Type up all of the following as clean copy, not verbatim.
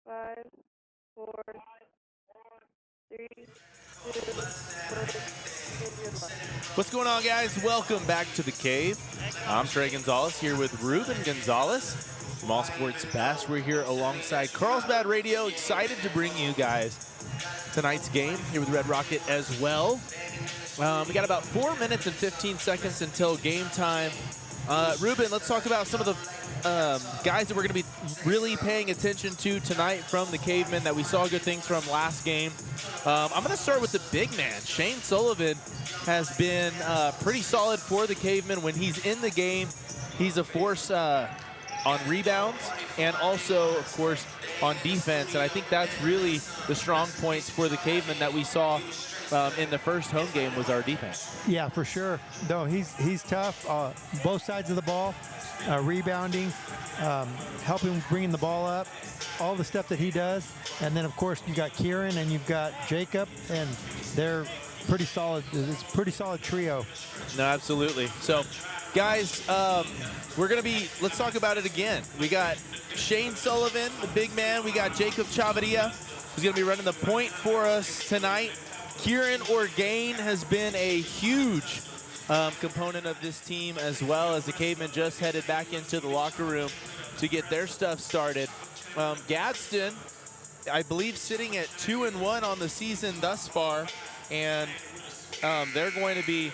5, 4, 3, 2, 1. What's going on, guys? Welcome back to The Cave. I'm Trey Gonzalez here with Ruben Gonzalez from All Sports Best. We're here alongside Carlsbad Radio, excited to bring you guys tonight's game here with Red Rocket as well. We got about 4 minutes and 15 seconds until game time. Ruben, let's talk about some of the guys that we're going to be really paying attention to tonight from the Cavemen that we saw good things from last game. I'm going to start with the big man. Shane Sullivan has been pretty solid for the Cavemen. When he's in the game, he's a force on rebounds and also, of course, on defense. And I think that's really the strong points for the Cavemen that we saw in the first home game was our defense. Yeah, for sure. No, he's tough. Both sides of the ball, rebounding, helping bringing the ball up, all the stuff that he does. And then, of course, you got Kieran and you've got Jacob, and they're pretty solid. It's a pretty solid trio. No, absolutely. So, guys, we're going to be, let's talk about it again. We got Shane Sullivan, the big man. We got Jacob Chavarria, who's going to be running the point for us tonight. Kieran Orgain has been a huge component of this team, as well as the Cavemen just headed back into the locker room to get their stuff started. Gadsden, I believe, sitting at 2-1 on the season thus far, and they're going to be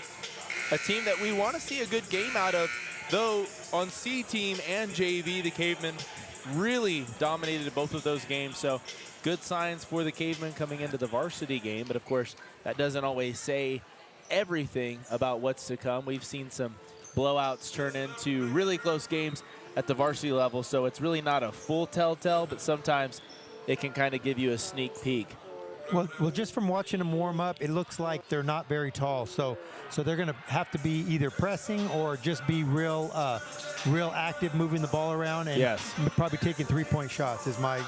a team that we want to see a good game out of, though on C team and JV, the Cavemen really dominated both of those games. So good signs for the Cavemen coming into the varsity game, but of course that doesn't always say everything about what's to come. We've seen some blowouts turn into really close games at the varsity level, so it's really not a full telltale, but sometimes it can kind of give you a sneak peek. Well, just from watching them warm up, it looks like they're not very tall. So they're going to have to be either pressing or just be real active, moving the ball around, and yes, probably taking three-point shots is my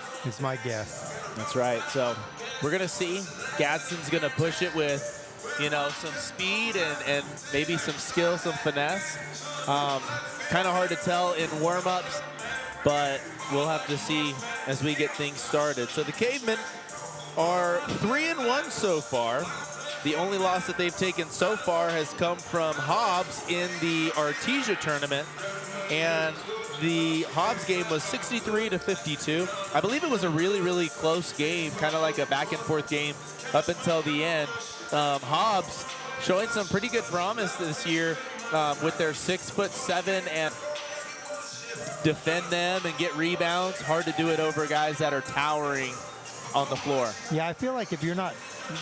guess. That's right. So we're going to see. Gadsden's going to push it with, you know, some speed and maybe some skill, some finesse. Kind of hard to tell in warm-ups, but we'll have to see as we get things started. So the Cavemen are 3-1 so far. The only loss that they've taken so far has come from Hobbs in the Artesia tournament, and the Hobbs game was 63-52. I believe it was a really, really close game, kind of like a back-and-forth game up until the end. Hobbs showing some pretty good promise this year with their 6'7" and defend them and get rebounds. Hard to do it over guys that are towering on the floor. Yeah, I feel like if you're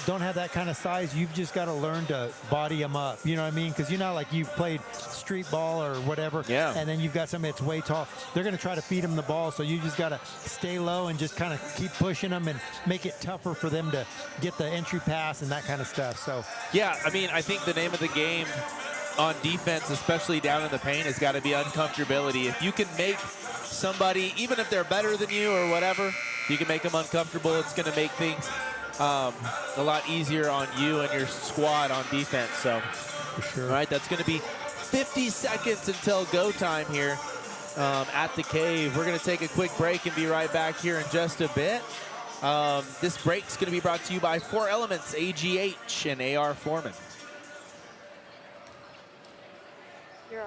don't have that kind of size, you've just got to learn to body them up. You know what I mean? Because like you've played street ball or whatever, yeah, and then you've got somebody that's way tall. They're going to try to feed them the ball, so you just got to stay low and just kind of keep pushing them and make it tougher for them to get the entry pass and that kind of stuff. So yeah, I mean, I think the name of the game on defense, especially down in the paint, has got to be uncomfortability. If you can make somebody, even if they're better than you or whatever, you can make them uncomfortable, it's going to make things a lot easier on you and your squad on defense. So, for sure. All right, that's going to be 50 seconds until go time here at the Cave. We're going to take a quick break and be right back here in just a bit. This break's going to be brought to you by 4 Elements, AGH, and AR Foreman. Yeah.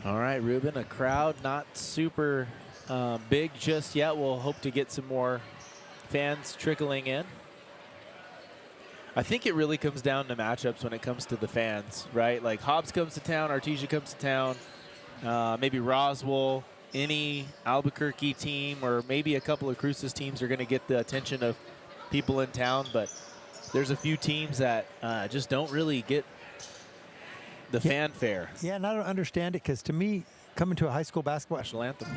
All right, Ruben, a crowd not super big just yet. We'll hope to get some more fans trickling in. I think it really comes down to matchups when it comes to the fans, right? Like Hobbs comes to town, Artesia comes to town, maybe Roswell, any Albuquerque team, or maybe a couple of Cruces teams are going to get the attention of people in town, but there's a few teams that just don't really get the fanfare. Yeah, and I don't understand it because to me, coming to a high school basketball National anthem.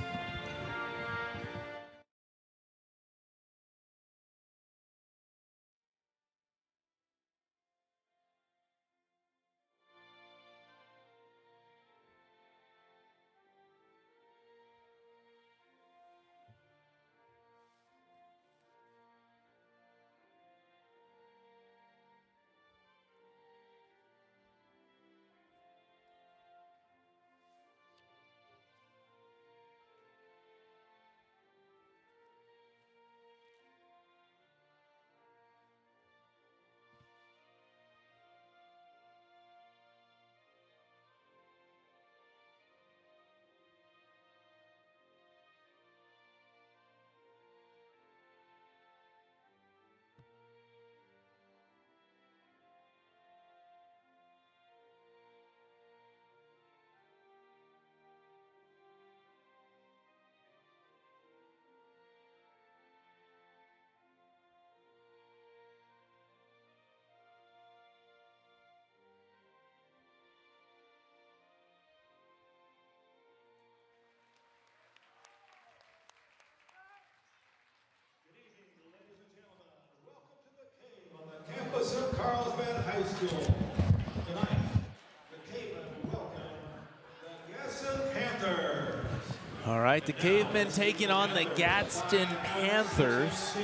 All right, the Cavemen taking on the Gadsden Panthers.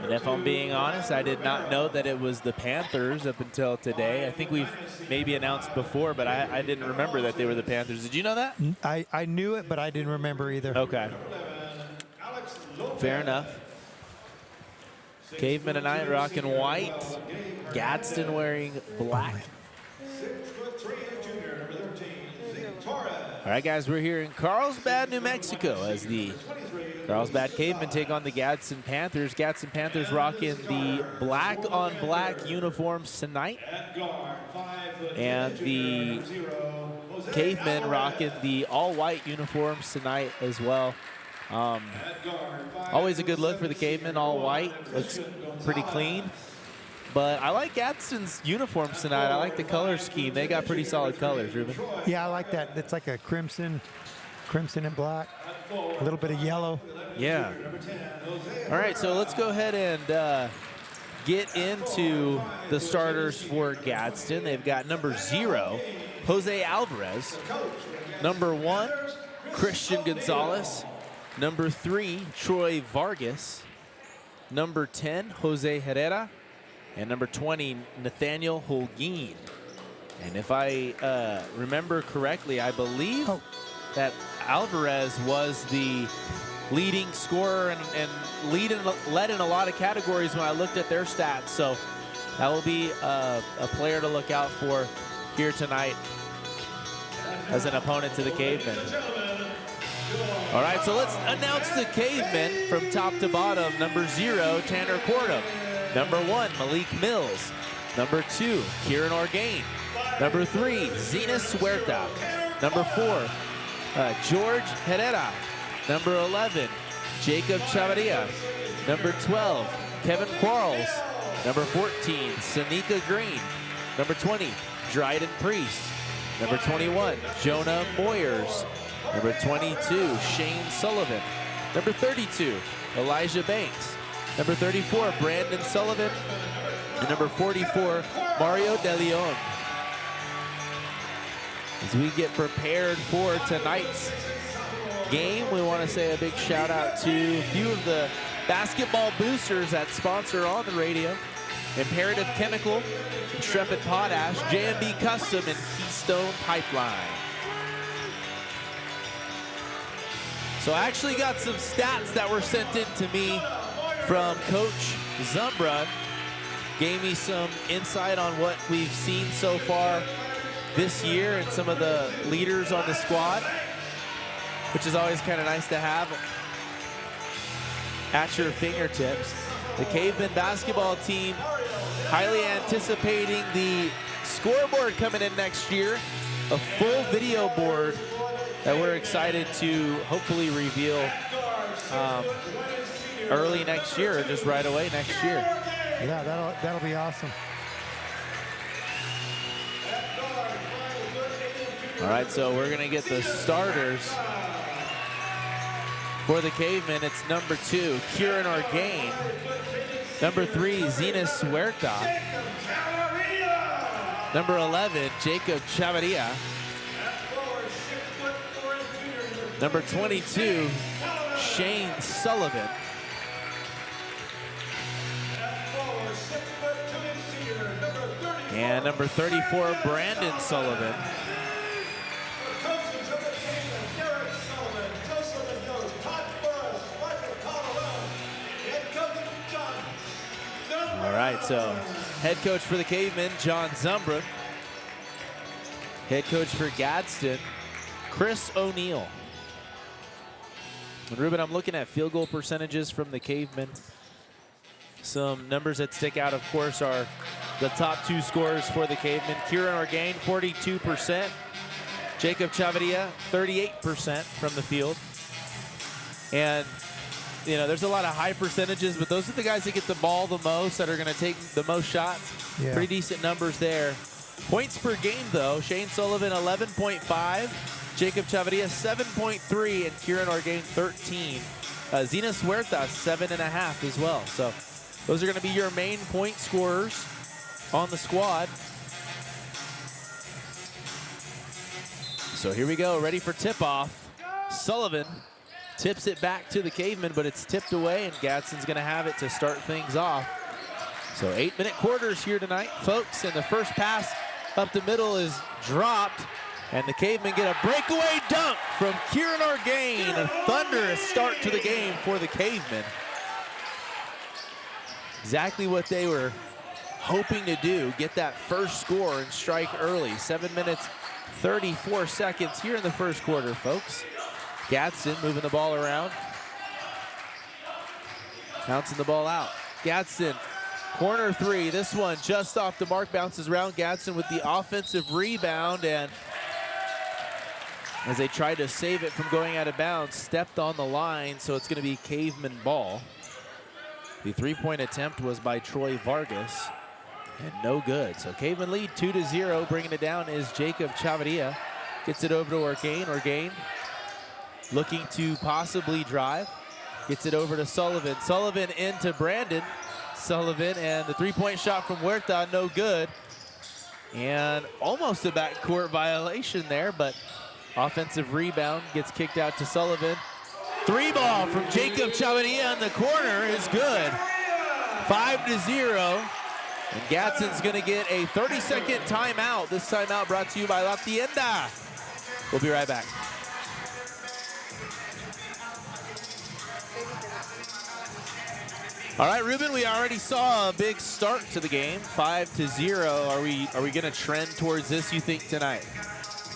And if I'm being honest, I did not know that it was the Panthers up until today. I think we've maybe announced before, but I didn't remember that they were the Panthers. Did you know that? I knew it, but I didn't remember either. Okay. Fair enough. Cavemen tonight rocking white. Gadsden wearing black. All right, guys, we're here in Carlsbad, New Mexico as the Carlsbad Cavemen take on the Gadsden Panthers. Gadsden Panthers rocking the black on black uniforms tonight. And the Cavemen rocking the all white uniforms tonight as well. Always a good look for the Cavemen, all white. Looks pretty clean. But I like Gadsden's uniforms tonight. I like the color scheme. They got pretty solid colors, Ruben. Yeah, I like that. It's like a crimson and black, a little bit of yellow. Yeah. All right, so let's go ahead and get into the starters for Gadsden. They've got number 0, Jose Alvarez. Number 1, Christian Gonzalez. Number 3, Troy Vargas. Number 10, Jose Herrera. And number 20, Nathaniel Holguin. And if I remember correctly, I believe that Alvarez was the leading scorer and led in a lot of categories when I looked at their stats. So that will be a player to look out for here tonight as an opponent to the Cavemen. All right, so let's announce the Cavemen from top to bottom. Number 0, Tanner Cordum. Number 1, Malik Mills. Number 2, Kieran Orgain. Number 3, Zenas Huerta. Number 4, George Herrera. Number 11, Jacob Chavarria. Number 12, Kevin Quarles. Number 14, Sanika Green. Number 20, Dryden Priest. Number 21, Jonah Moyers. Number 22, Shane Sullivan. Number 32, Elijah Banks. Number 34, Brandon Sullivan. And number 44, Mario De Leon. As we get prepared for tonight's game, we want to say a big shout out to a few of the basketball boosters that sponsor on the radio. Imperative Chemical, Intrepid Potash, JMB Custom, and Keystone Pipeline. So I actually got some stats that were sent in to me from Coach Zumbra. Gave me some insight on what we've seen so far this year and some of the leaders on the squad, which is always kind of nice to have at your fingertips. The Cavemen basketball team highly anticipating the scoreboard coming in next year, a full video board that we're excited to hopefully reveal early next year, or just right away next year. Yeah, that'll be awesome. All right, so we're gonna get the starters for the Cavemen. It's number 2, Kieran Orgain. Number 3, Zenas Huerta. Number 11, Jacob Chavarria. Number 22, Shane Sullivan. And number 34, Brandon Sullivan. All right, so head coach for the Cavemen, John Zumbra. Head coach for Gadsden, Chris O'Neill. And Ruben, I'm looking at field goal percentages from the Cavemen. Some numbers that stick out, of course, are the top 2 scorers for the Cavemen. Kieran Orgain, 42%. Jacob Chavarria, 38% from the field. And, you know, there's a lot of high percentages, but those are the guys that get the ball the most, that are going to take the most shots. Yeah. Pretty decent numbers there. Points per game, though, Shane Sullivan, 11.5. Jacob Chavarria, 7.3, and Kieran Orgain, 13. Zenas Huerta, 7.5 as well. So those are going to be your main point scorers. on the squad. So here we go, ready for tip-off. Sullivan tips it back to the Cavemen, but it's tipped away, and Gadsden's gonna have it to start things off. So 8-minute quarters here tonight, folks, and the first pass up the middle is dropped, and the Cavemen get a breakaway dunk from Kieran Orgain. A thunderous start to the game for the Cavemen. Exactly what they were hoping to do, get that first score and strike early. 7 minutes, 34 seconds here in the first quarter, folks. Gadsden moving the ball around. Bouncing the ball out. Gadsden, corner three. This one just off the mark, bounces around. Gadsden with the offensive rebound, and as they tried to save it from going out of bounds, stepped on the line, so it's going to be Caveman ball. The three-point attempt was by Troy Vargas, and no good. So Caveman lead 2-0. Bringing it down is Jacob Chavarria. Gets it over to Orgain. Orgain looking to possibly drive. Gets it over to Sullivan. Sullivan into Brandon. Sullivan, and the three-point shot from Huerta, no good. And almost a backcourt violation there, but offensive rebound gets kicked out to Sullivan. Three ball from Jacob Chavarria in the corner is good. 5-0. And Gadsden's going to get a 30-second timeout. This timeout brought to you by La Tienda. We'll be right back. All right, Ruben, we already saw a big start to the game, 5-0. Are we going to trend towards this, you think, tonight?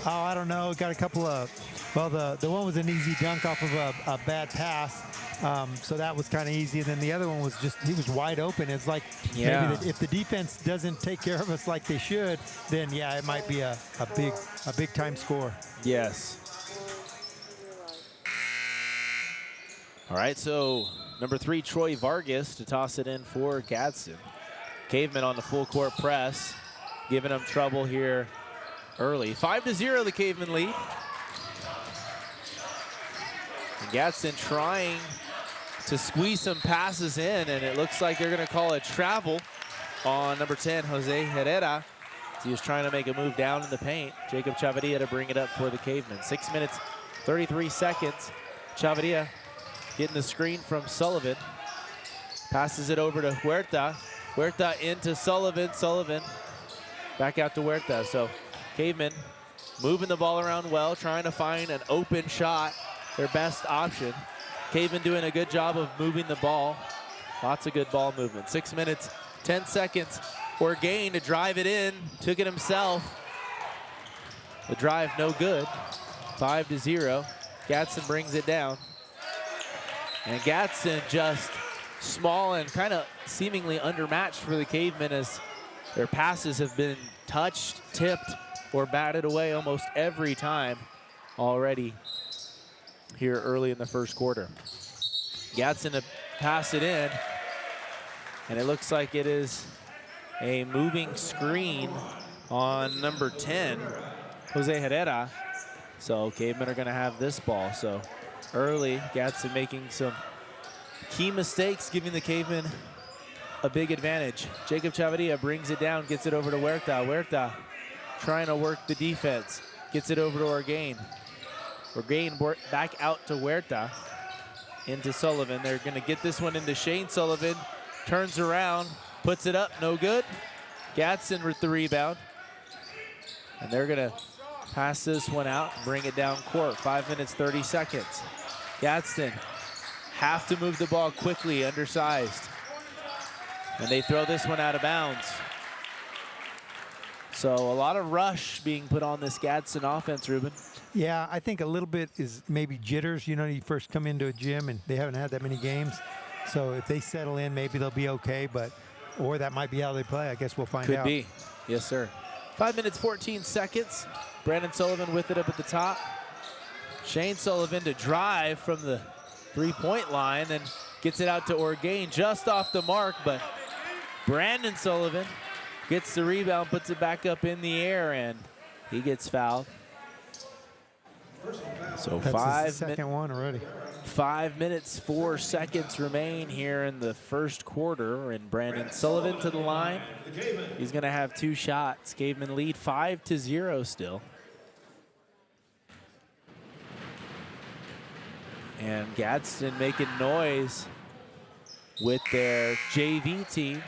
Oh, I don't know. Got a couple of, well, the one was an easy dunk off of a bad pass. So that was kind of easy. And then the other one was just, he was wide open. It's like, maybe if the defense doesn't take care of us like they should, then yeah, it might be a big time score. Yes. All right, so number 3, Troy Vargas to toss it in for Gadsden. Cavemen on the full court press, giving them trouble here early. 5-0, the Cavemen lead. And Gadsden trying to squeeze some passes in, and it looks like they're going to call a travel on number 10, Jose Herrera. He was trying to make a move down in the paint. Jacob Chavarria to bring it up for the Cavemen. 6 minutes, 33 seconds. Chavarria getting the screen from Sullivan. Passes it over to Huerta. Huerta into Sullivan. Sullivan back out to Huerta. So Cavemen moving the ball around well, trying to find an open shot, their best option. Cavemen doing a good job of moving the ball. Lots of good ball movement. 6 minutes, 10 seconds. Orgain to drive it in, took it himself. The drive no good. 5-0. Gadsden brings it down. And Gadsden just small and kind of seemingly undermatched for the Cavemen, as their passes have been touched, tipped, or batted away almost every time already here early in the first quarter. Gadsden to pass it in, and it looks like it is a moving screen on number 10, Jose Herrera. So Cavemen are going to have this ball. So early, Gadsden making some key mistakes, giving the Cavemen a big advantage. Jacob Chavarria brings it down, gets it over to Huerta. Huerta trying to work the defense, gets it over to Orgain. Orgain back out to Huerta, into Sullivan. They're going to get this one into Shane Sullivan. Turns around, puts it up, no good. Gadsden with the rebound. And they're going to pass this one out and bring it down court. 5 minutes, 30 seconds. Gadsden have to move the ball quickly, undersized. And they throw this one out of bounds. So a lot of rush being put on this Gadsden offense, Ruben. Yeah, I think a little bit is maybe jitters. You know, you first come into a gym and they haven't had that many games. So if they settle in, maybe they'll be okay, or that might be how they play. I guess we'll find out. Could be. Yes, sir. 5 minutes, 14 seconds. Brandon Sullivan with it up at the top. Shane Sullivan to drive from the three-point line, then gets it out to Orgain just off the mark, but Brandon Sullivan gets the rebound, puts it back up in the air, and he gets fouled. So That's his second one already. 5 minutes, 4 seconds remain here in the first quarter, and Brandon Sullivan to the line. He's going to have 2 shots. Cavemen lead 5-0 still. And Gadsden making noise with their JV team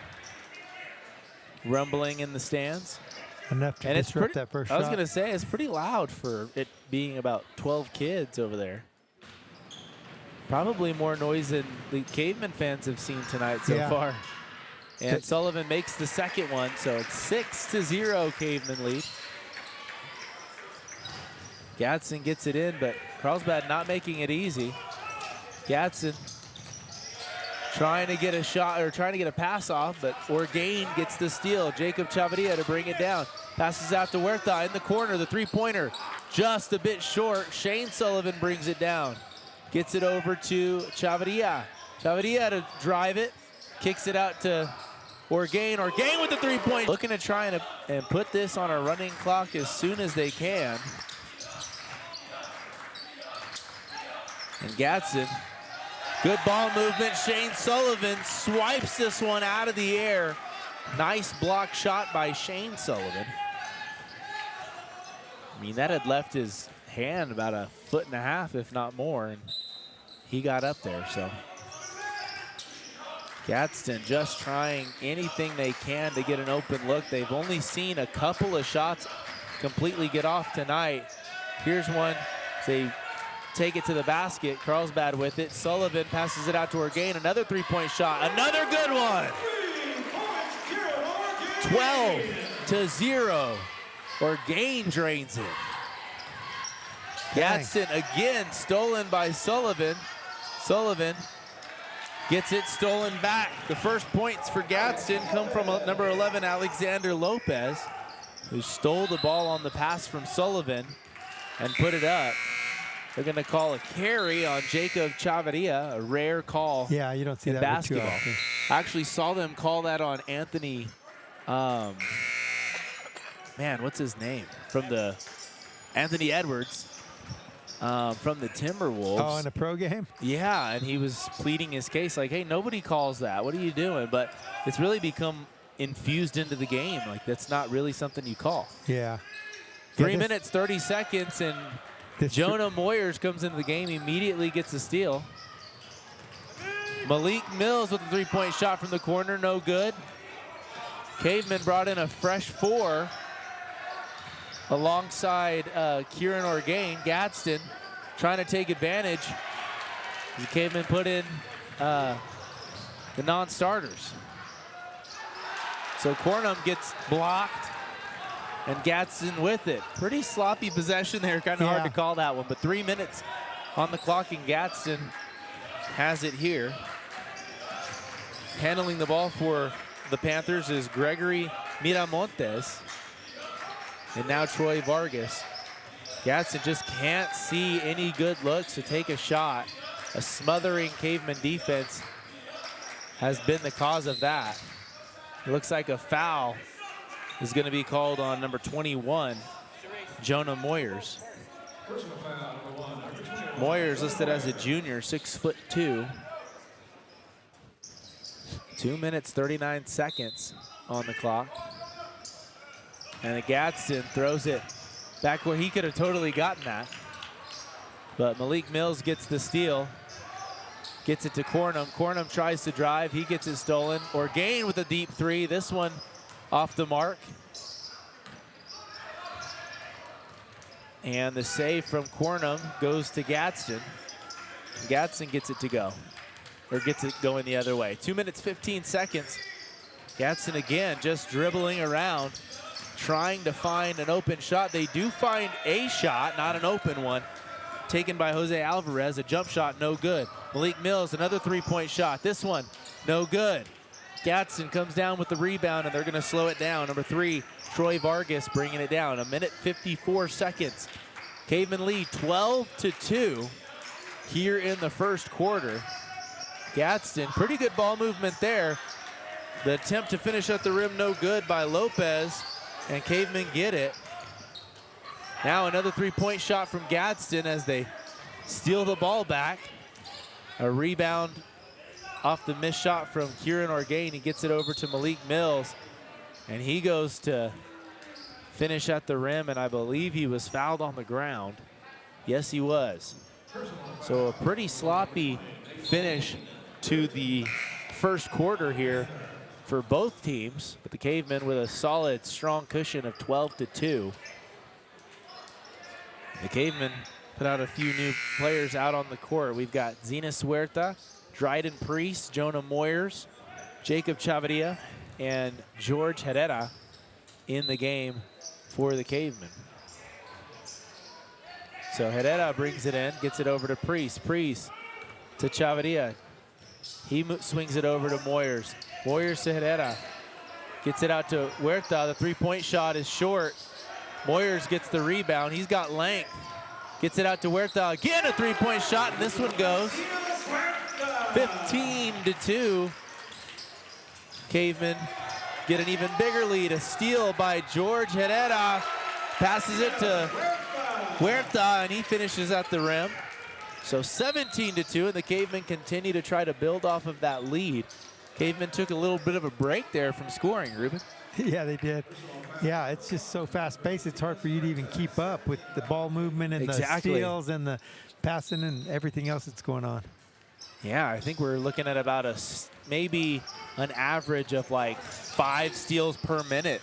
rumbling in the stands. Enough to disrupt that first shot. I was going to say, it's pretty loud for it being about 12 kids over there. Probably more noise than the Cavemen fans have seen tonight so far. And Sullivan makes the second one, so it's 6-0 Cavemen lead. Gadsden gets it in, but Carlsbad not making it easy. Gadsden trying to get a shot, or trying to get a pass off, but Orgain gets the steal. Jacob Chavarria to bring it down. Passes out to Huerta in the corner, the three-pointer just a bit short. Shane Sullivan brings it down. Gets it over to Chavarria. Chavarria to drive it, kicks it out to Orgain. Orgain with the three-point. Looking to try and put this on a running clock as soon as they can. And Gadsden, good ball movement. Shane Sullivan swipes this one out of the air. Nice block shot by Shane Sullivan. I mean, that had left his hand about 1.5 feet, if not more, and he got up there, so. Gadsden just trying anything they can to get an open look. They've only seen a couple of shots completely get off tonight. Here's one. They take it to the basket. Carlsbad with it. Sullivan passes it out to Orgain. Another three-point shot. Another good one. 12-0. Orgain drains it. Gadsden again stolen by Sullivan. Sullivan gets it stolen back. The first points for Gadsden come from number 11, Alexander Lopez, who stole the ball on the pass from Sullivan and put it up. They're going to call a carry on Jacob Chavarria, a rare call. Yeah, you don't see that basketball. too often. I actually saw them call that on Anthony, man, what's his name? Anthony Edwards. From the Timberwolves. Oh, in a pro game? Yeah, and he was pleading his case like, hey, nobody calls that. What are you doing? But it's really become infused into the game. Like, that's not really something you call. Yeah. 3 minutes, 30 seconds, and Jonah Moyers comes into the game, immediately gets a steal. Malik Mills with a three-point shot from the corner, no good. Cavemen brought in a fresh 4. Alongside Kieran Orgain. Gadsden trying to take advantage. The Cavemen put in the non-starters. So Cornum gets blocked, and Gadsden with it. Pretty sloppy possession there, kind of hard to call that one, but 3 minutes on the clock, and Gadsden has it here. Handling the ball for the Panthers is Gregory Miramontes. And now Troy Vargas. Gadsden just can't see any good looks to take a shot. A smothering Caveman defense has been the cause of that. It looks like a foul is going to be called on number 21, Jonah Moyers. Moyers listed as a junior, 6'2". 2 minutes, 39 seconds on the clock. And Gadsden throws it back where he could have totally gotten that. But Malik Mills gets the steal. Gets it to Cornum. Cornum tries to drive. He gets it stolen. Orgain with a deep 3. This one off the mark. And the save from Cornum goes to Gadsden. Gadsden gets it to go. Or gets it going the other way. 2 minutes, 15 seconds. Gadsden again just dribbling around, trying to find an open shot. They do find a shot, not an open one, taken by Jose Alvarez. A jump shot, no good. Malik Mills, another three-point shot. This one, no good. Gadsden comes down with the rebound, and they're going to slow it down. Number 3, Troy Vargas bringing it down. 1 minute, 54 seconds. Cavemen lead 12-2 here in the first quarter. Gadsden, pretty good ball movement there. The attempt to finish at the rim, no good by Lopez. And Cavemen get it. Now another three-point shot from Gadsden as they steal the ball back. A rebound off the missed shot from Kieran Orgain. He gets it over to Malik Mills, and he goes to finish at the rim, and I believe he was fouled on the ground. Yes, he was. So a pretty sloppy finish to the first quarter here for both teams, but the Cavemen with a solid, strong cushion of 12-2. The Cavemen put out a few new players out on the court. We've got Zenas Huerta, Dryden Priest, Jonah Moyers, Jacob Chavarria, and George Herrera in the game for the Cavemen. So Herrera brings it in, gets it over to Priest. Priest to Chavarria. He swings it over to Moyers. Moyers to Herrera. Gets it out to Huerta. The three-point shot is short. Moyers gets the rebound. He's got length. Gets it out to Huerta. Again, a three-point shot, and this one goes. 15-2. Cavemen get an even bigger lead. A steal by George Herrera. Passes it to Huerta, and he finishes at the rim. So 17-2, and the Cavemen continue to try to build off of that lead. Cavemen took a little bit of a break there from scoring, Ruben. Yeah, they did. Yeah, it's just so fast-paced, it's hard for you to even keep up with the ball movement and the steals and the passing and everything else that's going on. Yeah, I think we're looking at about maybe an average of like 5 steals per minute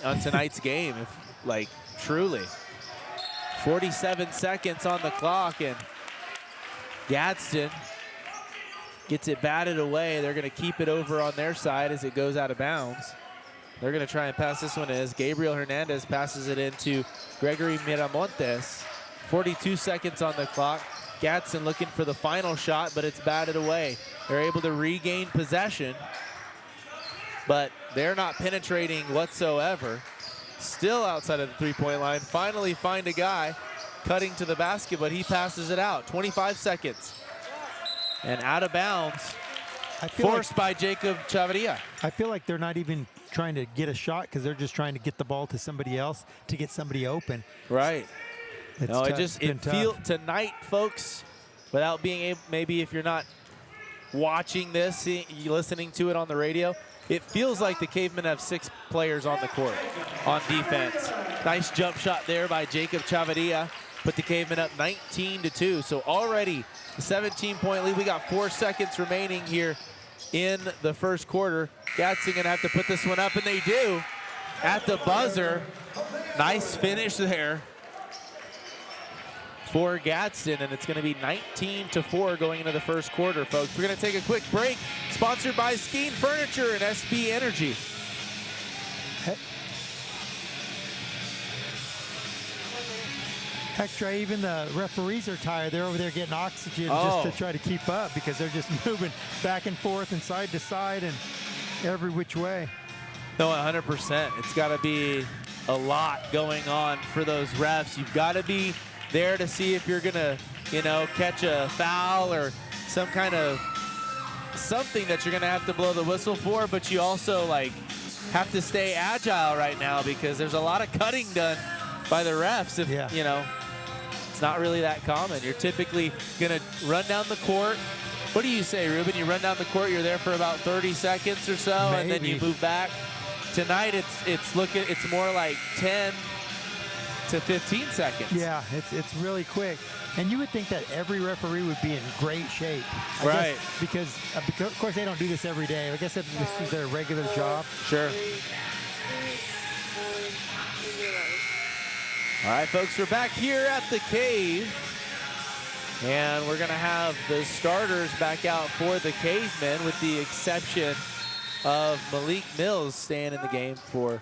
on tonight's game, if like truly. 47 seconds on the clock, and Gadsden gets it batted away. They're going to keep it over on their side as it goes out of bounds. They're going to try and pass this one as Gabriel Hernandez passes it into Gregory Miramontes. 42 seconds on the clock. Gadsden looking for the final shot, but it's batted away. They're able to regain possession, but they're not penetrating whatsoever. Still outside of the three-point line. Finally find a guy cutting to the basket, but he passes it out. 25 seconds. And out of bounds, forced by Jacob Chavarria. I feel like they're not even trying to get a shot because they're just trying to get the ball to somebody else to get somebody open. Right. No, it feels tonight, folks, without being able, maybe if you're not watching this, listening to it on the radio, it feels like the Cavemen have 6 players on the court on defense. Nice jump shot there by Jacob Chavarria. Put the Cavemen up 19-2. So already a 17-point lead. We got 4 seconds remaining here in the first quarter. Gadsden gonna have to put this one up, and they do at the buzzer. Nice finish there for Gadsden, and it's going to be 19-4 going into the first quarter, folks. We're going to take a quick break, sponsored by Skeen Furniture and SB Energy. Extra, even the referees are tired. They're over there getting oxygen just to try to keep up because they're just moving back and forth and side to side and every which way. No, 100%. It's got to be a lot going on for those refs. You've got to be there to see if you're gonna, catch a foul or some kind of something that you're gonna have to blow the whistle for, but you also have to stay agile right now because there's a lot of cutting done by the refs. It's not really that common. You're typically gonna run down the court. What do you say, Ruben? You run down the court, you're there for about 30 seconds or so, and then you move back. Tonight it's more like 10 to 15 seconds. Yeah, it's really quick. And you would think that every referee would be in great shape. Right. Because, of course, they don't do this every day. I guess if this is their regular job. Sure. All right, folks, we're back here at the Cave. And we're going to have the starters back out for the Cavemen, with the exception of Malik Mills staying in the game for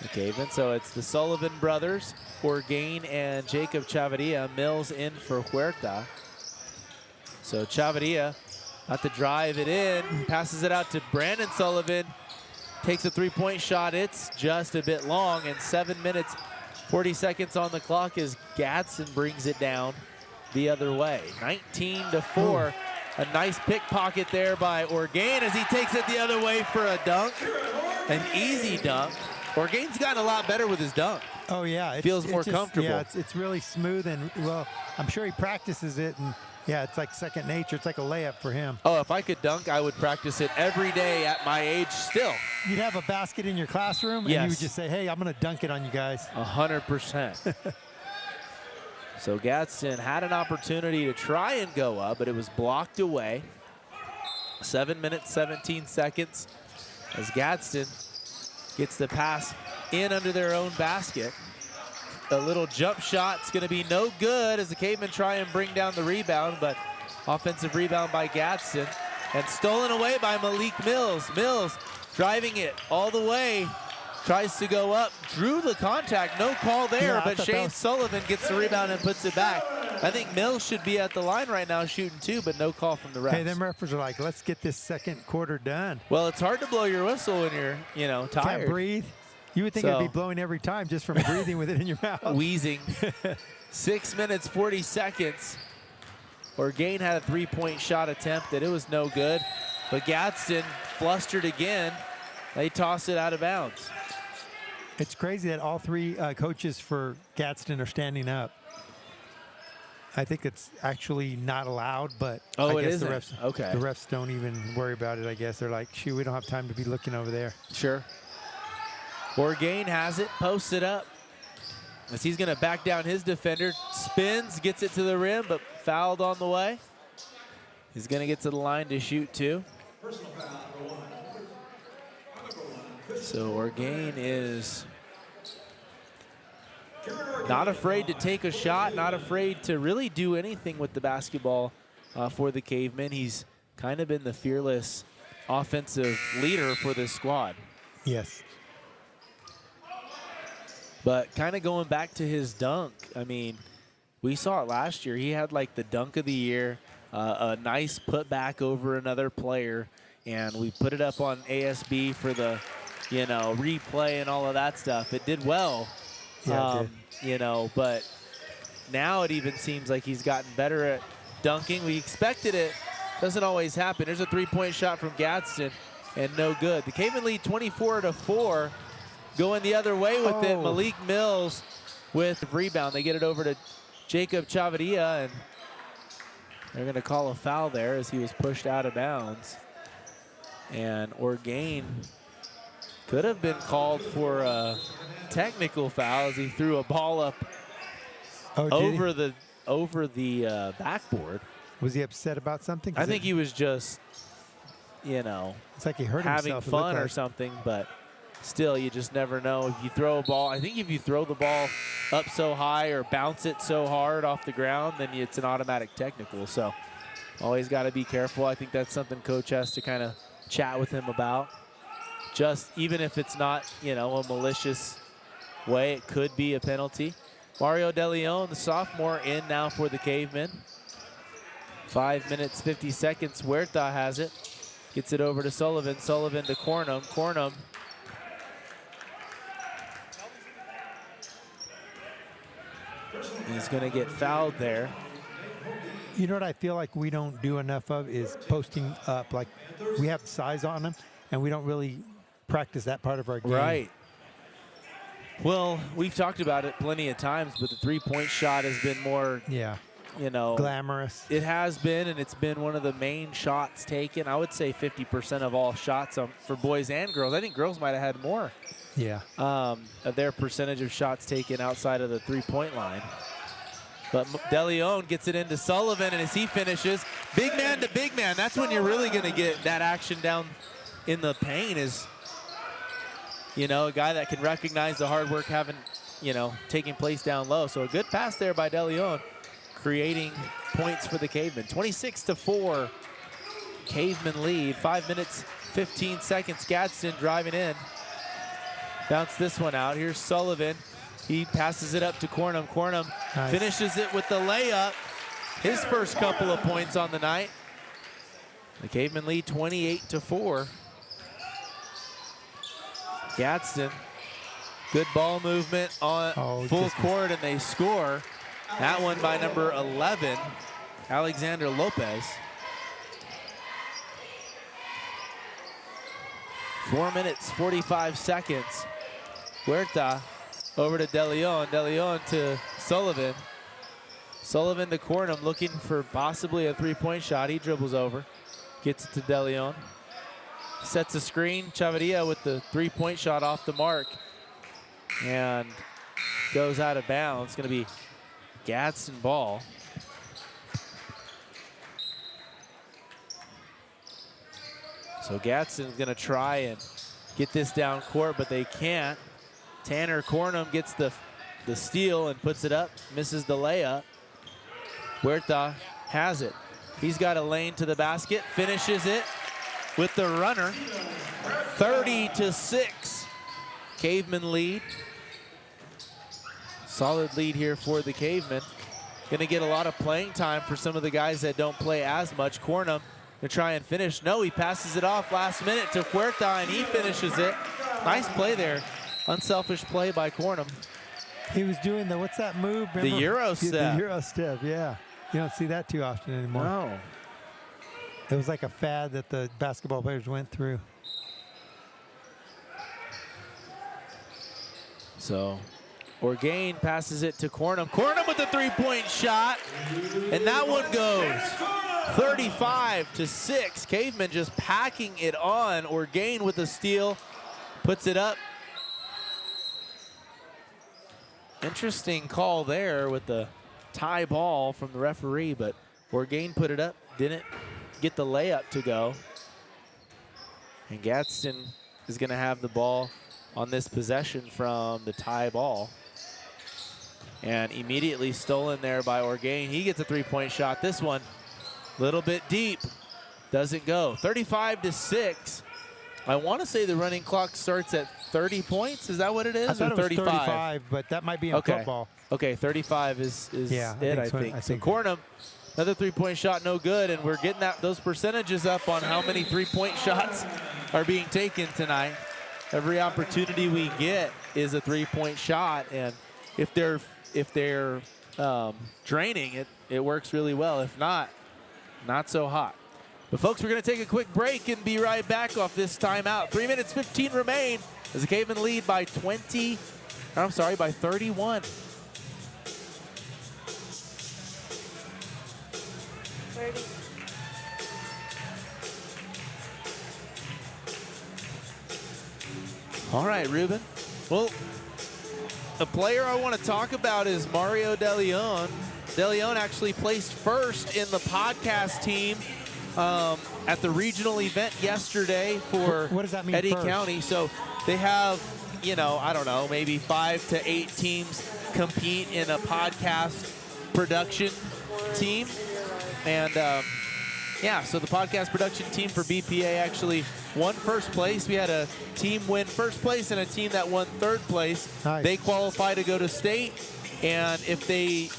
the Cavemen. So it's the Sullivan brothers, Orgain and Jacob Chavarria. Mills in for Huerta. So Chavarria got to drive it in, passes it out to Brandon Sullivan, takes a three-point shot. It's just a bit long, and 7 minutes, 40 seconds on the clock as Gadsden brings it down the other way. 19-4. A nice pickpocket there by Orgain as he takes it the other way for a dunk. An easy dunk. Orgain's gotten a lot better with his dunk. Oh, yeah. Feels more comfortable. Yeah, it's really smooth, and, well, I'm sure he practices it, and Yeah, it's like second nature. It's like a layup for him. Oh, if I could dunk, I would practice it every day at my age still. You'd have a basket in your classroom, and Yes. you would just say, hey, I'm going to dunk it on you guys. 100%. So Gadsden had an opportunity to try and go up, but it was blocked away. 7 minutes, 17 seconds as Gadsden gets the pass in under their own basket. A little jump shot's going to be no good as the Cavemen try and bring down the rebound, but offensive rebound by Gadsden and stolen away by Malik Mills. Mills driving it all the way, tries to go up, drew the contact, no call there, Yeah, but Shane Sullivan gets the rebound and puts it back. I think Mills should be at the line right now shooting too, but no call from the refs. Hey, them referees are like, let's get this second quarter done. Well, it's hard to blow your whistle when you're, tired. Can't breathe. You would think it'd be blowing every time just from breathing with it in your mouth. Wheezing. 6 minutes, 40 seconds. Orgain had a three-point shot attempt that it was no good, but Gadsden flustered again. They toss it out of bounds. It's crazy that all three coaches for Gadsden are standing up. I think it's actually not allowed, but I guess the refs don't even worry about it, I guess. They're like, shoot, we don't have time to be looking over there. Sure. Orgain has it, posts it up. As he's going to back down his defender, spins, gets it to the rim, but fouled on the way. He's going to get to the line to shoot two. So Orgain is not afraid to take a shot, not afraid to really do anything with the basketball for the Cavemen. He's kind of been the fearless offensive leader for this squad. Yes. But kind of going back to his dunk, I mean, we saw it last year. He had like the dunk of the year, a nice putback over another player, and we put it up on ASB for the, replay and all of that stuff. It did well, Yeah, it did. but now it even seems like he's gotten better at dunking. We expected it. Doesn't always happen. There's a three-point shot from Gadsden, and no good. The Cavemen lead 24-4. Going the other way with it, Malik Mills with the rebound. They get it over to Jacob Chavarria, and they're going to call a foul there as he was pushed out of bounds. And Orgain could have been called for a technical foul as he threw a ball up over the backboard. Was he upset about something? I think he was just, it's like he hurt having himself, fun or something, but still, you just never know. If you throw a ball, I think if you throw the ball up so high or bounce it so hard off the ground, then it's an automatic technical. So always got to be careful. I think that's something coach has to kind of chat with him about. Just even if it's not, a malicious way, it could be a penalty. Mario De Leon, the sophomore, in now for the Cavemen. 5 minutes, 50 seconds. Huerta has it. Gets it over to Sullivan. Sullivan to Cornum. Cornum. He's going to get fouled there. You know what I feel like we don't do enough of is posting up. Like, we have size on them, and we don't really practice that part of our game. Right. Well, we've talked about it plenty of times, but the three-point shot has been more, glamorous. It has been, and it's been one of the main shots taken. I would say 50% of all shots for boys and girls. I think girls might have had more. Yeah. Of their percentage of shots taken outside of the three-point line. But De Leon gets it into Sullivan, and as he finishes, big man to big man, that's when you're really going to get that action down in the paint is, a guy that can recognize the hard work taking place down low. So a good pass there by De Leon, creating points for the Cavemen. 26-4, Cavemen lead. 5 minutes, 15 seconds. Gadsden driving in. Bounce this one out. Here's Sullivan. He passes it up to Cornum. Cornum finishes it with the layup. His first couple of points on the night. The Cavemen lead 28-4. Gadsden, good ball movement on full court, and they score. That one by number 11, Alexander Lopez. 4 minutes, 45 seconds. Huerta over to De Leon. De Leon to Sullivan. Sullivan to Cornum looking for possibly a three-point shot. He dribbles over, gets it to DeLeon. Sets a screen. Chavarria with the three-point shot off the mark and goes out of bounds. It's going to be Gadsden ball. So Gadsden's going to try and get this down court, but they can't. Tanner Cornum gets the steal and puts it up, misses the layup. Huerta has it. He's got a lane to the basket, finishes it with the runner. 30-6. Cavemen lead. Solid lead here for the Cavemen. Gonna get a lot of playing time for some of the guys that don't play as much. Cornum to try and finish. No, he passes it off last minute to Huerta and he finishes it. Nice play there. Unselfish play by Cornum. He was doing the, what's that move? Remember? The Euro step. The Euro step, yeah. You don't see that too often anymore. No. It was like a fad that the basketball players went through. So Orgain passes it to Cornum. Cornum with the three-point shot, and that one goes. 35-6. Cavemen just packing it on. Orgain with the steal, puts it up. Interesting call there with the tie ball from the referee, but Orgain put it up, didn't get the layup to go. And Gadsden is going to have the ball on this possession from the tie ball. And immediately stolen there by Orgain. He gets a three-point shot. This one, a little bit deep, doesn't go. 35-6. I want to say the running clock starts at 30 points. Is that what it is? I thought or 35? It was 35, but that might be in football. Okay, 35 is yeah, it, I think. So Cornum, another three-point shot, no good, and we're getting those percentages up on how many three-point shots are being taken tonight. Every opportunity we get is a three-point shot, and if they're draining, it works really well. If not, not so hot. But folks, we're going to take a quick break and be right back off this timeout. 3 minutes 15 remain as the Cavemen lead by 31. 30. All right, Ruben. Well, the player I want to talk about is Mario DeLeon. DeLeon actually placed first in the podcast team at the regional event yesterday for what does that mean, Eddy first? County. So they have, I don't know, maybe 5 to 8 teams compete in a podcast production team. And yeah, so the podcast production team for BPA actually won first place. We had a team win first place and a team that won third place. Nice. They qualify to go to state. And if they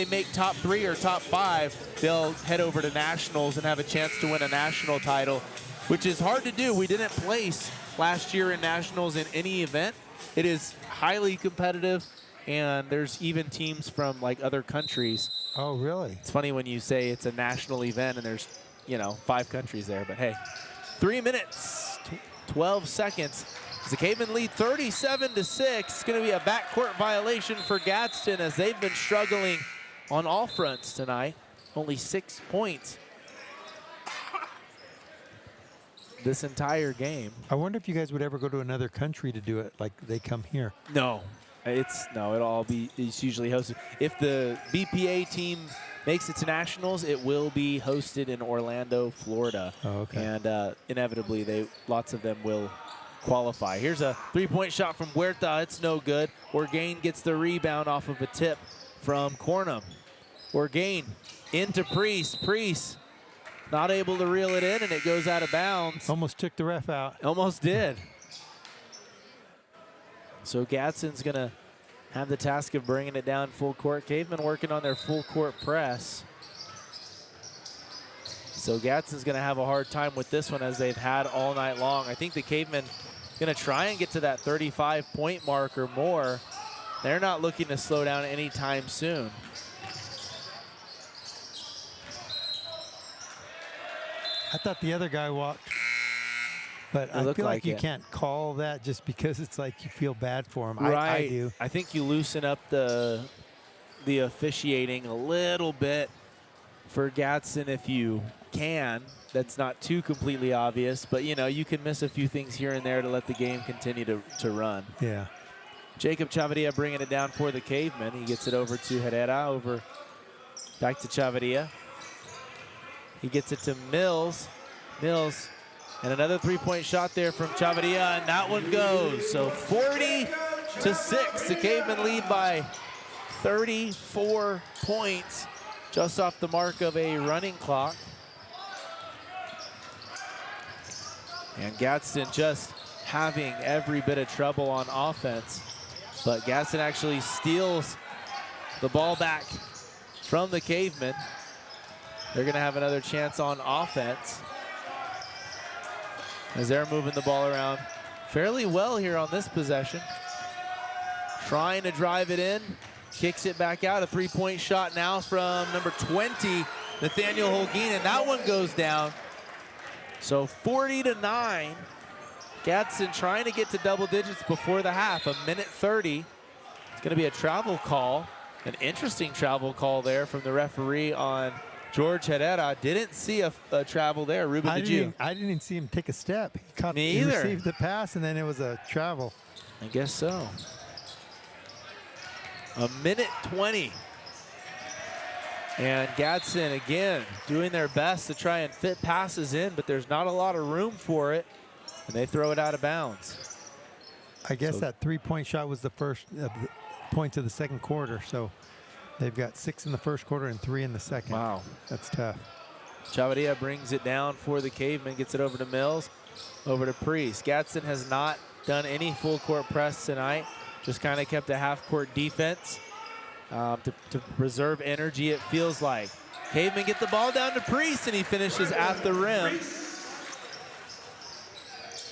make top 3 or top 5, they'll head over to nationals and have a chance to win a national title, which is hard to do. We didn't place last year in nationals in any event. It is highly competitive, and there's even teams from like other countries. Oh, really? It's funny when you say it's a national event and there's, 5 countries there, but hey, 3 minutes, 12 seconds. The Cavemen lead 37-6. It's going to be a backcourt violation for Gadsden as they've been struggling on all fronts tonight. Only 6 points this entire game. I wonder if you guys would ever go to another country to do it, like they come here. No, it's usually hosted. If the BPA team makes it to nationals, it will be hosted in Orlando, Florida. Oh, okay. And inevitably, lots of them will qualify. Here's a three-point shot from Huerta. It's no good. Orgain gets the rebound off of a tip from Cornum. Orgain into Priest. Priest not able to reel it in, and it goes out of bounds. Almost took the ref out. Almost did. So Gadsden's going to have the task of bringing it down full court. Cavemen working on their full court press. So Gadsden's going to have a hard time with this one as they've had all night long. I think the Cavemen going to try and get to that 35-point mark or more. They're not looking to slow down anytime soon. I thought the other guy walked, but I feel like you can't call that just because it's like you feel bad for him. Right. I do. I think you loosen up the the officiating a little bit for Gadsden if you can. That's not too completely obvious, but you know, you can miss a few things here and there to let the game continue to run. Yeah. Jacob Chavarria bringing it down for the Cavemen. He gets it over to Herrera, back to Chavarria. He gets it to Mills. Mills, and another three-point shot there from Chavarria, and that one goes. So 40-6, the Cavemen lead by 34 points, just off the mark of a running clock. And Gadsden just having every bit of trouble on offense. But Gadsden actually steals the ball back from the Cavemen. They're gonna have another chance on offense as they're moving the ball around fairly well here on this possession. Trying to drive it in, kicks it back out. A three-point shot now from number 20, Nathaniel Holguin, and that one goes down. So 40-9. Gadsden trying to get to double digits before the half. A minute 30. It's going to be a travel call. An interesting travel call there from the referee on George Herrera. Didn't see a travel there. Ruben, did you? I didn't even see him take a step. Me He either. received the pass, and then it was a travel. I guess so. A minute 20. And Gadsden, again, doing their best to try and fit passes in, but there's not a lot of room for it, and they throw it out of bounds. I guess that three-point shot was the first of the points of the second quarter, so they've got 6 in the first quarter and 3 in the second. Wow. That's tough. Chavarria brings it down for the Cavemen, gets it over to Mills, over to Priest. Gadsden has not done any full-court press tonight, just kind of kept a half-court defense. To preserve energy, it feels like. Cavemen get the ball down to Priest, and he finishes at the rim.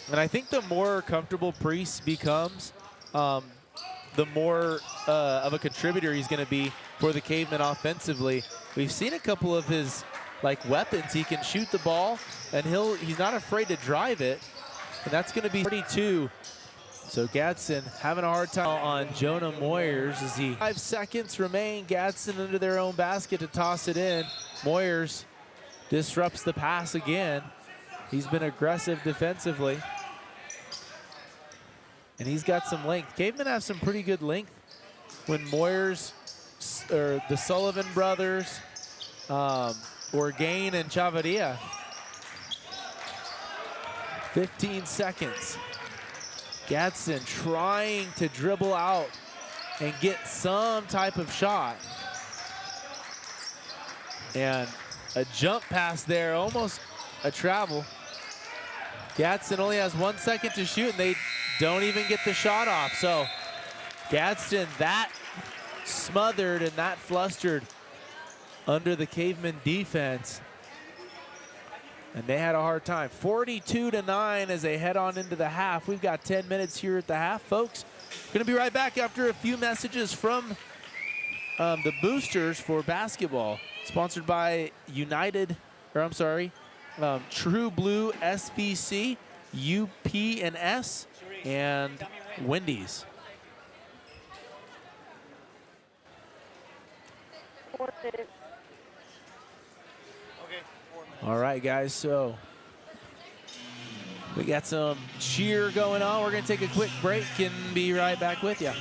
And I think the more comfortable Priest becomes, the more of a contributor he's going to be for the Cavemen offensively. We've seen a couple of his weapons. He can shoot the ball, and he's not afraid to drive it, and that's going to be 32. So Gadsden having a hard time on Jonah Moyers as 5 seconds remain. Gadsden under their own basket to toss it in. Moyers disrupts the pass again. He's been aggressive defensively. And he's got some length. Cavemen have some pretty good length when Moyers, or the Sullivan brothers, Orgain and Chavarria. 15 seconds. Gadsden trying to dribble out and get some type of shot. And a jump pass there, almost a travel. Gadsden only has 1 second to shoot, and they don't even get the shot off. So Gadsden that smothered and that flustered under the Cavemen defense. And they had a hard time. 42-9 as they head on into the half. We've got 10 minutes here at the half, folks. Going to be right back after a few messages from the boosters for basketball. Sponsored by True Blue SVC, UP&S, and Wendy's. 4 minutes. All right, guys, so we got some cheer going on. We're going to take a quick break and be right back with you.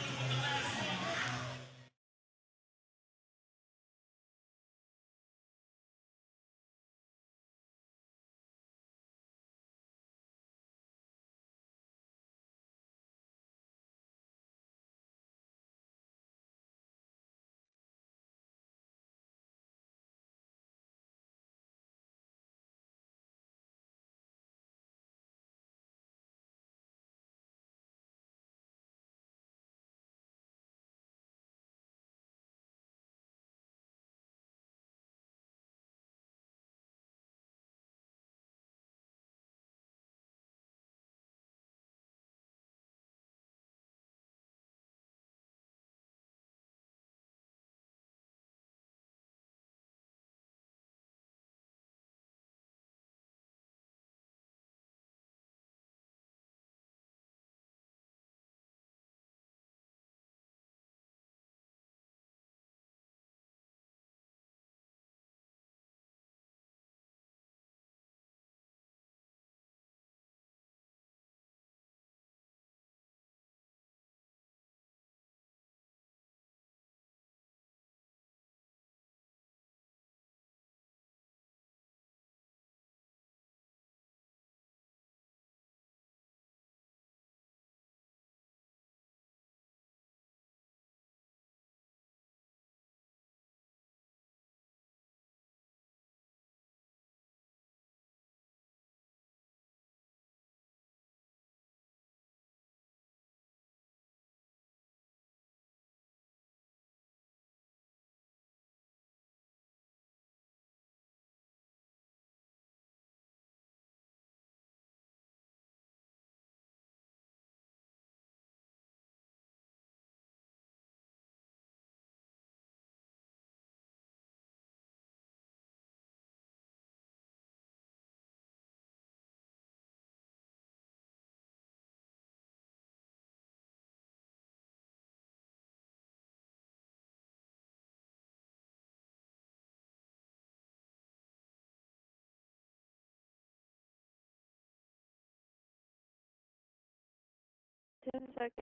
10 seconds.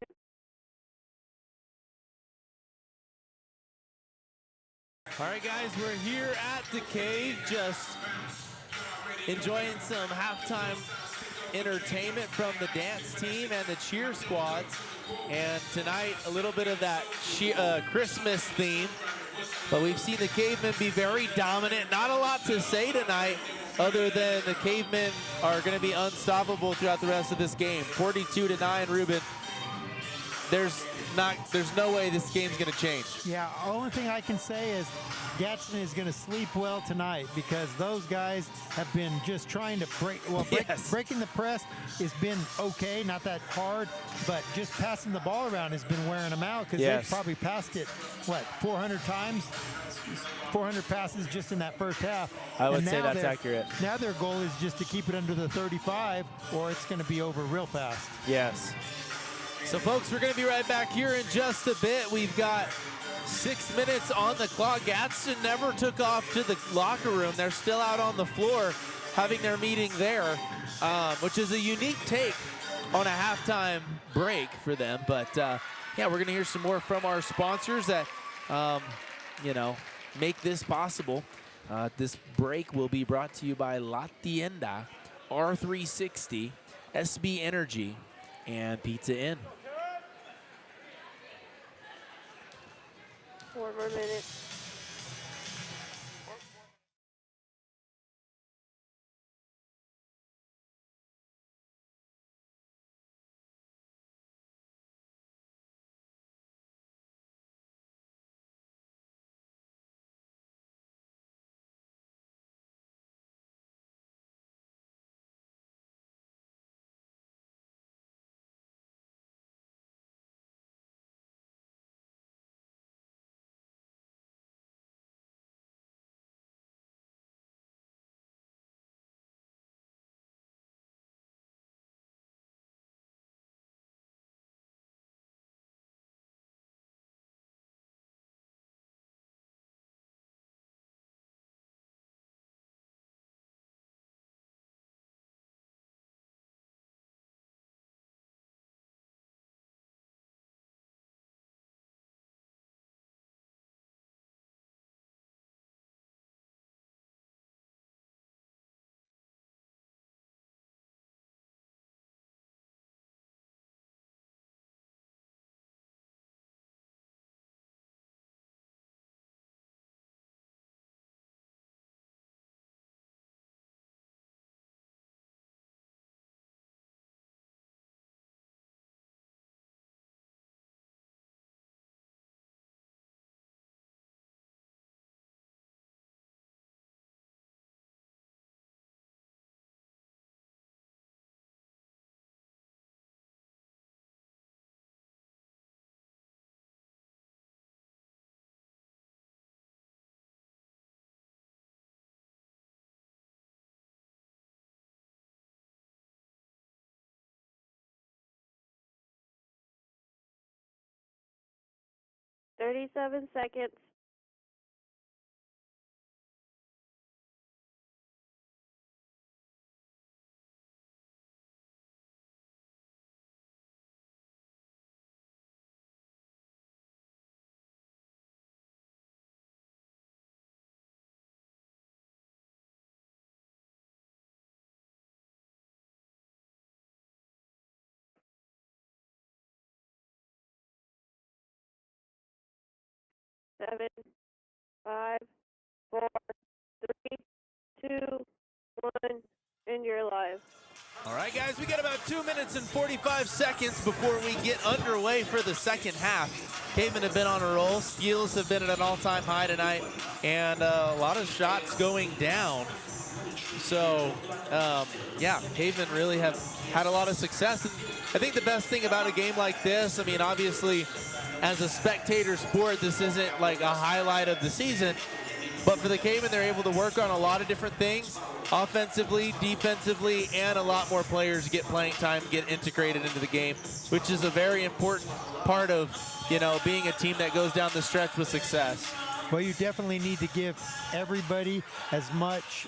All right, guys, we're here at the cave, just enjoying some halftime entertainment from the dance team and the cheer squads. And tonight, a little bit of that Christmas theme. But we've seen the Cavemen be very dominant. Not a lot to say tonight other than the Cavemen are going to be unstoppable throughout the rest of this game. 42-9, Ruben. There's no way this game's going to change. Yeah, only thing I can say is Gadsden is going to sleep well tonight because those guys have been just trying to breaking the press has been okay, not that hard, but just passing the ball around has been wearing them out because they've probably passed it, 400 times? 400 passes just in that first half. I would say that's accurate. Now their goal is just to keep it under the 35 or it's going to be over real fast. Yes. So, folks, we're going to be right back here in just a bit. We've got 6 minutes on the clock. Gadsden never took off to the locker room. They're still out on the floor having their meeting there, which is a unique take on a halftime break for them. But, yeah, we're going to hear some more from our sponsors that, make this possible. This break will be brought to you by La Tienda, R360, SB Energy, and Pizza Inn. 4 more minutes. Thirty-seven seconds. Seven, 5, 4, 3, 2, 1, and you're live. All right, guys, we got about 2 minutes and 45 seconds before we get underway for the second half. Cavemen have been on a roll. Steals have been at an all-time high tonight, and a lot of shots going down. So, yeah, Cavemen really have had a lot of success. And I think the best thing about a game like this, I mean, obviously, as a spectator sport, this isn't like a highlight of the season. But for the Cavemen, they're able to work on a lot of different things, offensively, defensively, and a lot more players get playing time, get integrated into the game, which is a very important part of, being a team that goes down the stretch with success. Well, you definitely need to give everybody as much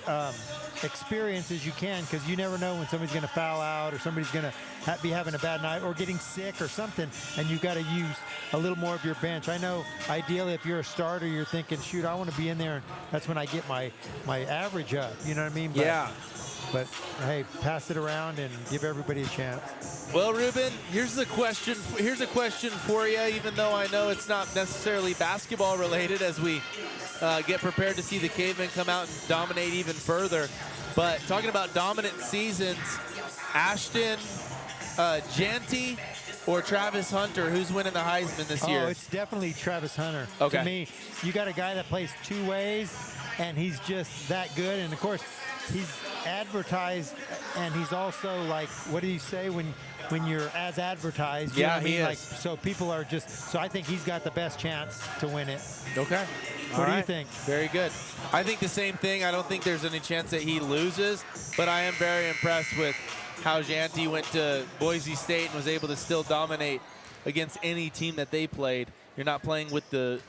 experience as you can, because you never know when somebody's going to foul out or somebody's going to be having a bad night or getting sick or something, and you've got to use a little more of your bench. I know ideally if you're a starter, you're thinking, shoot, I want to be in there, and that's when I get my average up. You know what I mean? Yeah. But hey, pass it around and give everybody a chance. Well, Ruben, here's a question for you, even though I know it's not necessarily basketball related, as we get prepared to see the Cavemen come out and dominate even further. But talking about dominant seasons, Ashton Janty or Travis Hunter, who's winning the Heisman this year? Oh, it's definitely Travis Hunter. Okay. To me, you got a guy that plays two ways, and he's just that good. And of course, he's advertised, and he's also like, what do you say when you're as advertised? You know what I mean? He is. Like, so people are just, so I think he's got the best chance to win it. Okay. What do you think? Very good. I think the same thing. I don't think there's any chance that he loses, but I am very impressed with how Janty went to Boise State and was able to still dominate against any team that they played. You're not playing with the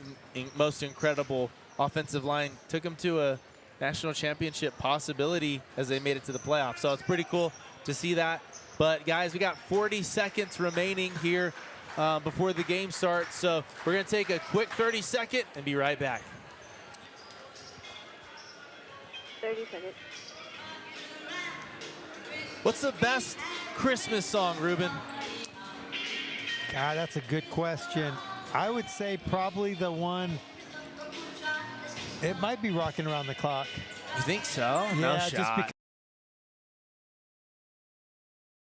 most incredible offensive line. Took them to a national championship possibility as they made it to the playoffs. So it's pretty cool to see that. But guys, we got 40 seconds remaining here before the game starts. So we're gonna take a quick 30-second and be right back. 30 seconds. What's the best Christmas song, Ruben? God, that's a good question. I would say probably the one, it might be Rocking Around the Clock. You think so? No Yeah, shot. just because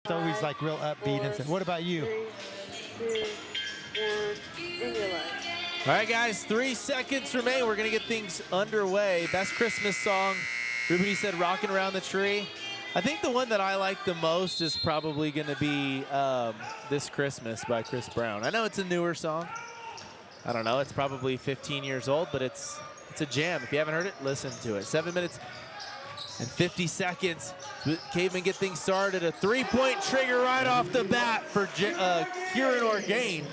it's always like real upbeat and stuff. What about you? 3, 2, 1, in your life. All right, guys, 3 seconds remain. We're gonna get things underway. Best Christmas song. Ruben, you said Rocking Around the Tree. I think the one that I like the most is probably gonna be This Christmas by Chris Brown. I know it's a newer song. I don't know, it's probably 15 years old, but it's a jam. If you haven't heard it, listen to it. 7 minutes and 50 seconds. Cavemen get things started. A three-point trigger right off the bat for Kieran Orgain.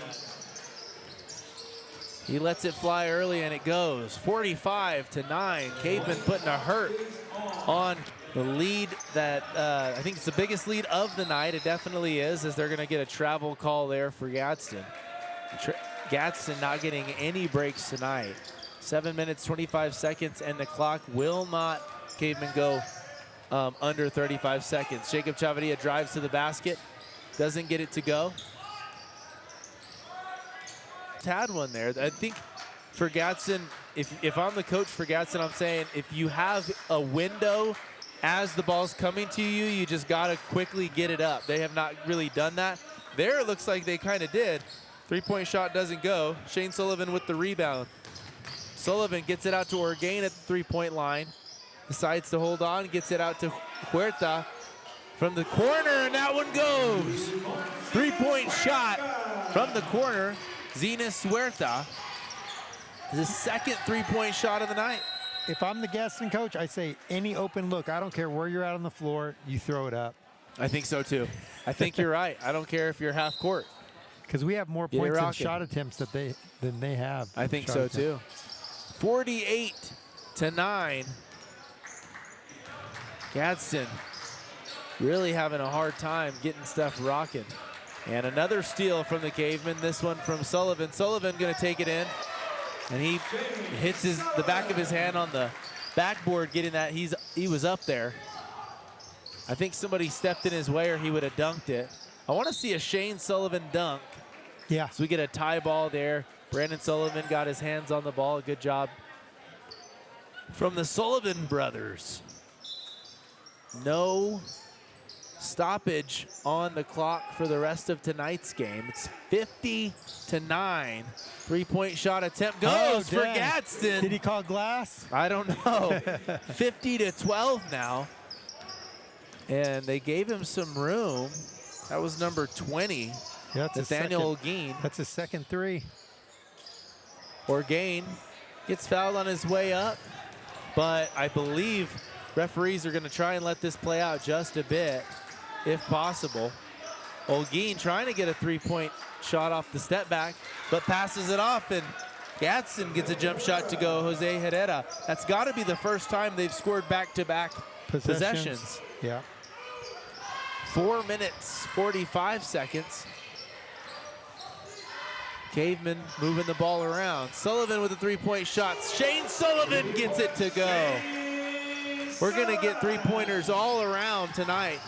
He lets it fly early, and it goes 45-9. Cavemen putting a hurt on the lead that I think it's the biggest lead of the night. It definitely is, as they're going to get a travel call there for Gadsden. Gadsden not getting any breaks tonight. 7 minutes, 25 seconds, and the clock will not, Cavemen, go under 35 seconds. Jacob Chavarria drives to the basket, doesn't get it to go. Had one there. I think for Gadsden, if I'm the coach for Gadsden, I'm saying if you have a window as the ball's coming to you, you just got to quickly get it up. They have not really done that. There it looks like they kind of did. Three-point shot doesn't go. Shane Sullivan with the rebound. Sullivan gets it out to Orgain at the three-point line. Decides to hold on, gets it out to Huerta from the corner, and that one goes. Three-point shot from the corner. Zenas Huerta. His second three-point shot of the night. If I'm the Gadsden coach, I say any open look, I don't care where you're at on the floor, you throw it up. I think so too. I think you're right. I don't care if you're half court. Because we have more Get it points and rocking. shot attempts than they have. I think shot so attempts. too. 48-9. Gadsden really having a hard time getting stuff rocking. And another steal from the Cavemen, this one from Sullivan. Sullivan gonna take it in, and he hits the back of his hand on the backboard, getting that. He was up there. I think somebody stepped in his way or he would have dunked it. I wanna see a Shane Sullivan dunk. Yeah. So we get a tie ball there. Brandon Sullivan got his hands on the ball. Good job from the Sullivan brothers. No stoppage on the clock for the rest of tonight's game. It's 50-9. Three-point shot attempt goes for dang. Gadsden. Did he call glass? I don't know. 50-12 now. And they gave him some room. That was number 20, Yeah, that's Nathaniel Orgain. That's his second three. Orgain gets fouled on his way up, but I believe referees are going to try and let this play out just a bit, if possible. Orgain trying to get a three-point shot off the step back, but passes it off, and Gadsden gets a jump shot to go. Jose Herrera. That's got to be the first time they've scored back-to-back possessions. Yeah. 4 minutes, 45 seconds. Cavemen moving the ball around. Sullivan with a three-point shot. Shane Sullivan gets it to go. We're going to get three-pointers all around tonight.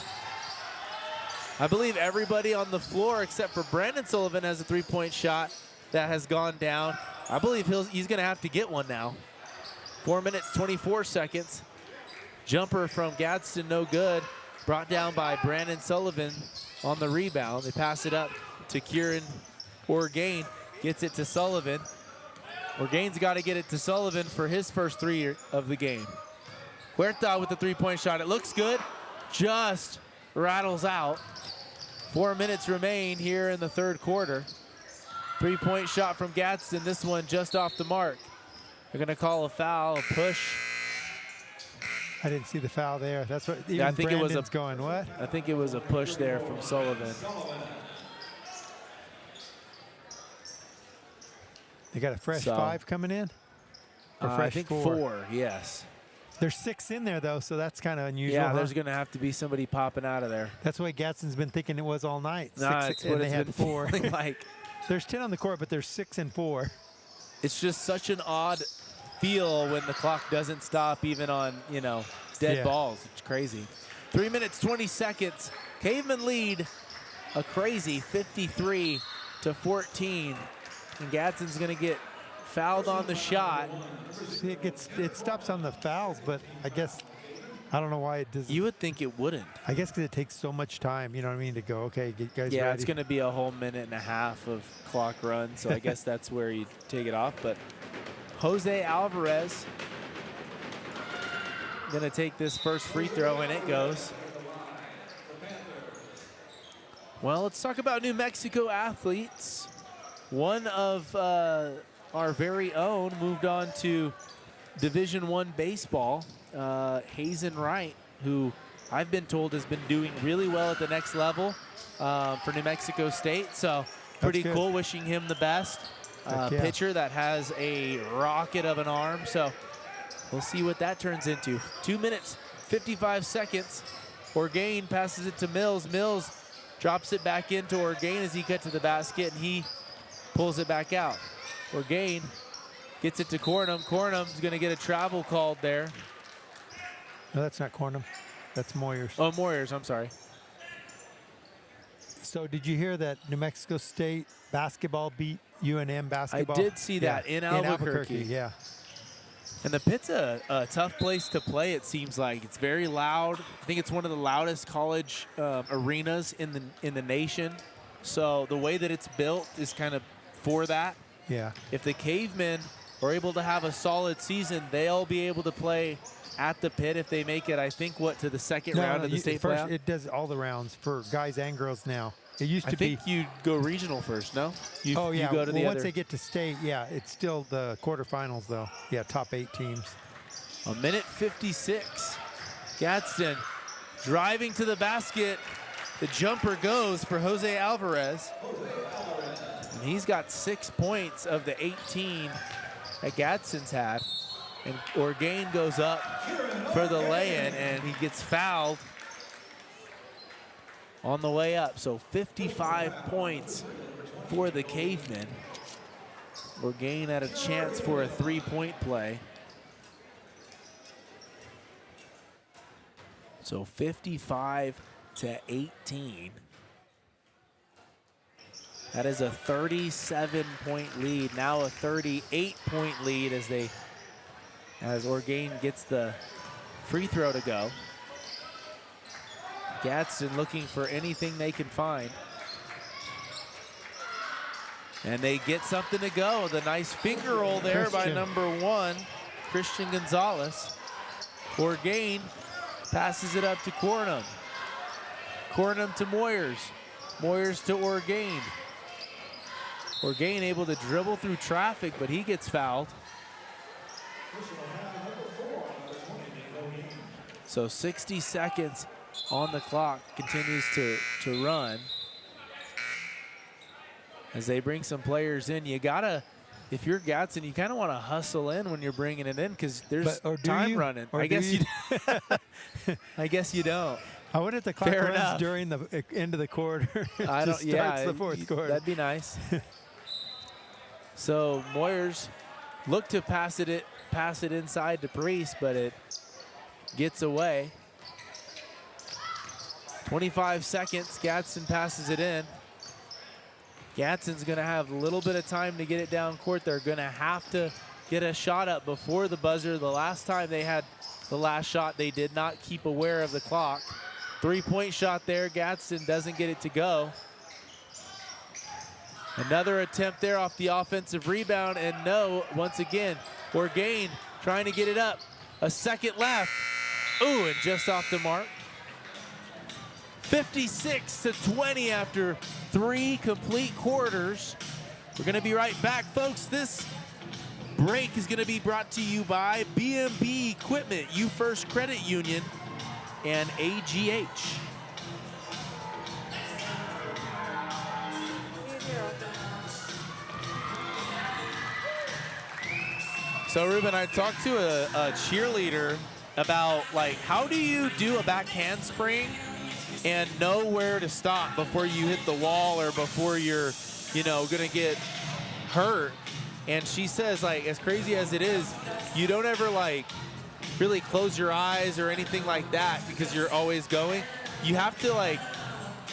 I believe everybody on the floor except for Brandon Sullivan has a three-point shot that has gone down. I believe he's going to have to get one now. 4 minutes, 24 seconds. Jumper from Gadsden, no good. Brought down by Brandon Sullivan on the rebound. They pass it up to Kieran Orgain. Gets it to Sullivan. Orgain's got to get it to Sullivan for his first three of the game. Huerta with the three-point shot. It looks good. Just rattles out. 4 minutes remain here in the third quarter. Three-point shot from Gadsden. This one just off the mark. They're going to call a foul, a push. I didn't see the foul there. That's what even I think Brandon's it was going, what? I think it was a push there from Sullivan. They got a fresh 5 coming in? Or fresh I think 4, yes. There's 6 in there, though, so that's kind of unusual. Yeah, there's going to have to be somebody popping out of there. That's the way Gadsden's been thinking it was all night. Nah, 6, it's what and they it's had been 4. feeling like. There's 10 on the court, but there's 6 and 4. It's just such an odd feel when the clock doesn't stop even on, dead balls. It's crazy. 3 minutes, 20 seconds. Cavemen lead a crazy 53-14. And Gadsden's going to get fouled on the shot. See, it stops on the fouls, but I guess, I don't know why it doesn't. You would think it wouldn't. I guess because it takes so much time, you know what I mean, to go, okay, get guys ready. Yeah, it's going to be a whole minute and a half of clock run, so I guess that's where you take it off. But Jose Alvarez going to take this first free throw, and it goes. Well, let's talk about New Mexico athletes. One of our very own moved on to Division I baseball, Hazen Wright, who I've been told has been doing really well at the next level for New Mexico State. So pretty cool, wishing him the best. Pitcher that has a rocket of an arm. So we'll see what that turns into. 2 minutes, 55 seconds. Orgain passes it to Mills. Mills drops it back into Orgain as he gets to the basket, and he pulls it back out. Orgain gets it to Cornum. Cornum's going to get a travel called there. No, that's not Cornum. That's Moyers. Oh, Moyers, I'm sorry. So did you hear that New Mexico State basketball beat UNM basketball? I did see that in Albuquerque. Yeah. And the pit's a tough place to play, it seems like. It's very loud. I think it's one of the loudest college arenas in the nation. So the way that it's built is kind of for that. Yeah. If the Cavemen are able to have a solid season, they'll be able to play at the pit if they make it, I think, to the second round of the state playoff? It does all the rounds for guys and girls now. It used to be. I think you go regional first, no? You go to the once other. they get to state, yeah, it's still the quarterfinals, though. Yeah, top 8 teams. A minute 56. Gadsden driving to the basket. The jumper goes for Jose Alvarez. And he's got 6 points of the 18 that Gadsden's had. And Orgain goes up for the lay-in, and he gets fouled on the way up. So 55 points for the Cavemen. Orgain had a chance for a 3-point play. So 55-18. That is a 37-point lead. Now a 38-point lead as Orgain gets the free throw to go. Gadsden looking for anything they can find. And they get something to go. The nice finger roll there by number 1, Christian Gonzalez. Orgain passes it up to Cornum. Cornum to Moyers. Moyers to Orgain. Orgain able to dribble through traffic, but he gets fouled. So 60 seconds on the clock, continues to run. As they bring some players in, you gotta if you're Gadsden, you kind of want to hustle in when you're bringing it in because there's time running. Or I guess you. I guess you don't. I wonder if the clock Fair runs enough. during the end of the quarter. I don't. Starts Yeah, the fourth quarter. That'd be nice. So Moyers look to pass it inside to Priest, but it gets away. 25 seconds. Gadsden passes it in. Gadsden's going to have a little bit of time to get it down court. They're going to have to get a shot up before the buzzer. The last time they had the last shot, they did not keep aware of the clock. 3-point shot there. Gadsden doesn't get it to go. Another attempt there off the offensive rebound, and no, once again, Orgain trying to get it up. A second left. Ooh, and just off the mark. 56-20 after 3 complete quarters. We're going to be right back, folks. This break is going to be brought to you by B&B Equipment, You First Credit Union, and AGH. So, Ruben, I talked to a cheerleader about, like, how do you do a back handspring and know where to stop before you hit the wall or before you're, going to get hurt? And she says, like, as crazy as it is, you don't ever, like, really close your eyes or anything like that because you're always going. You have to, like,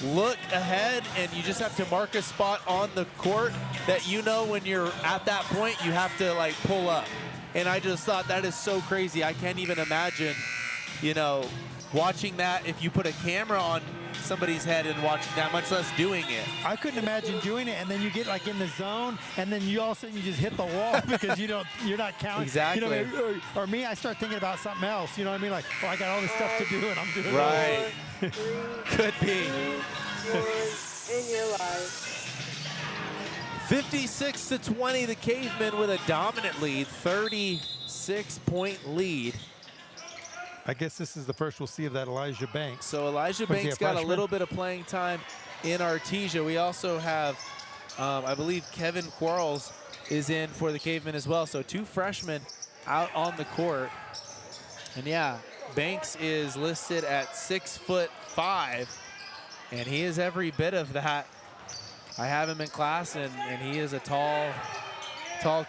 look ahead, and you just have to mark a spot on the court that when you're at that point, you have to, like, pull up. And I just thought that is so crazy. I can't even imagine, watching that if you put a camera on somebody's head and watching that, much less doing it. I couldn't imagine doing it, and then you get like in the zone, and then you all of a sudden you just hit the wall because you're not counting. Exactly. Or me, I start thinking about something else. You know what I mean? Like, I got all this stuff to do, and I'm doing right. it. Could be. In your life. 56-20, the Cavemen with a dominant lead, 36-point lead. I guess this is the first we'll see of that Elijah Banks. So Elijah Banks got a little bit of playing time in Artesia. We also have, I believe, Kevin Quarles is in for the Cavemen as well. So 2 freshmen out on the court. And yeah, Banks is listed at 6'5", and he is every bit of that. I have him in class, and he is a tall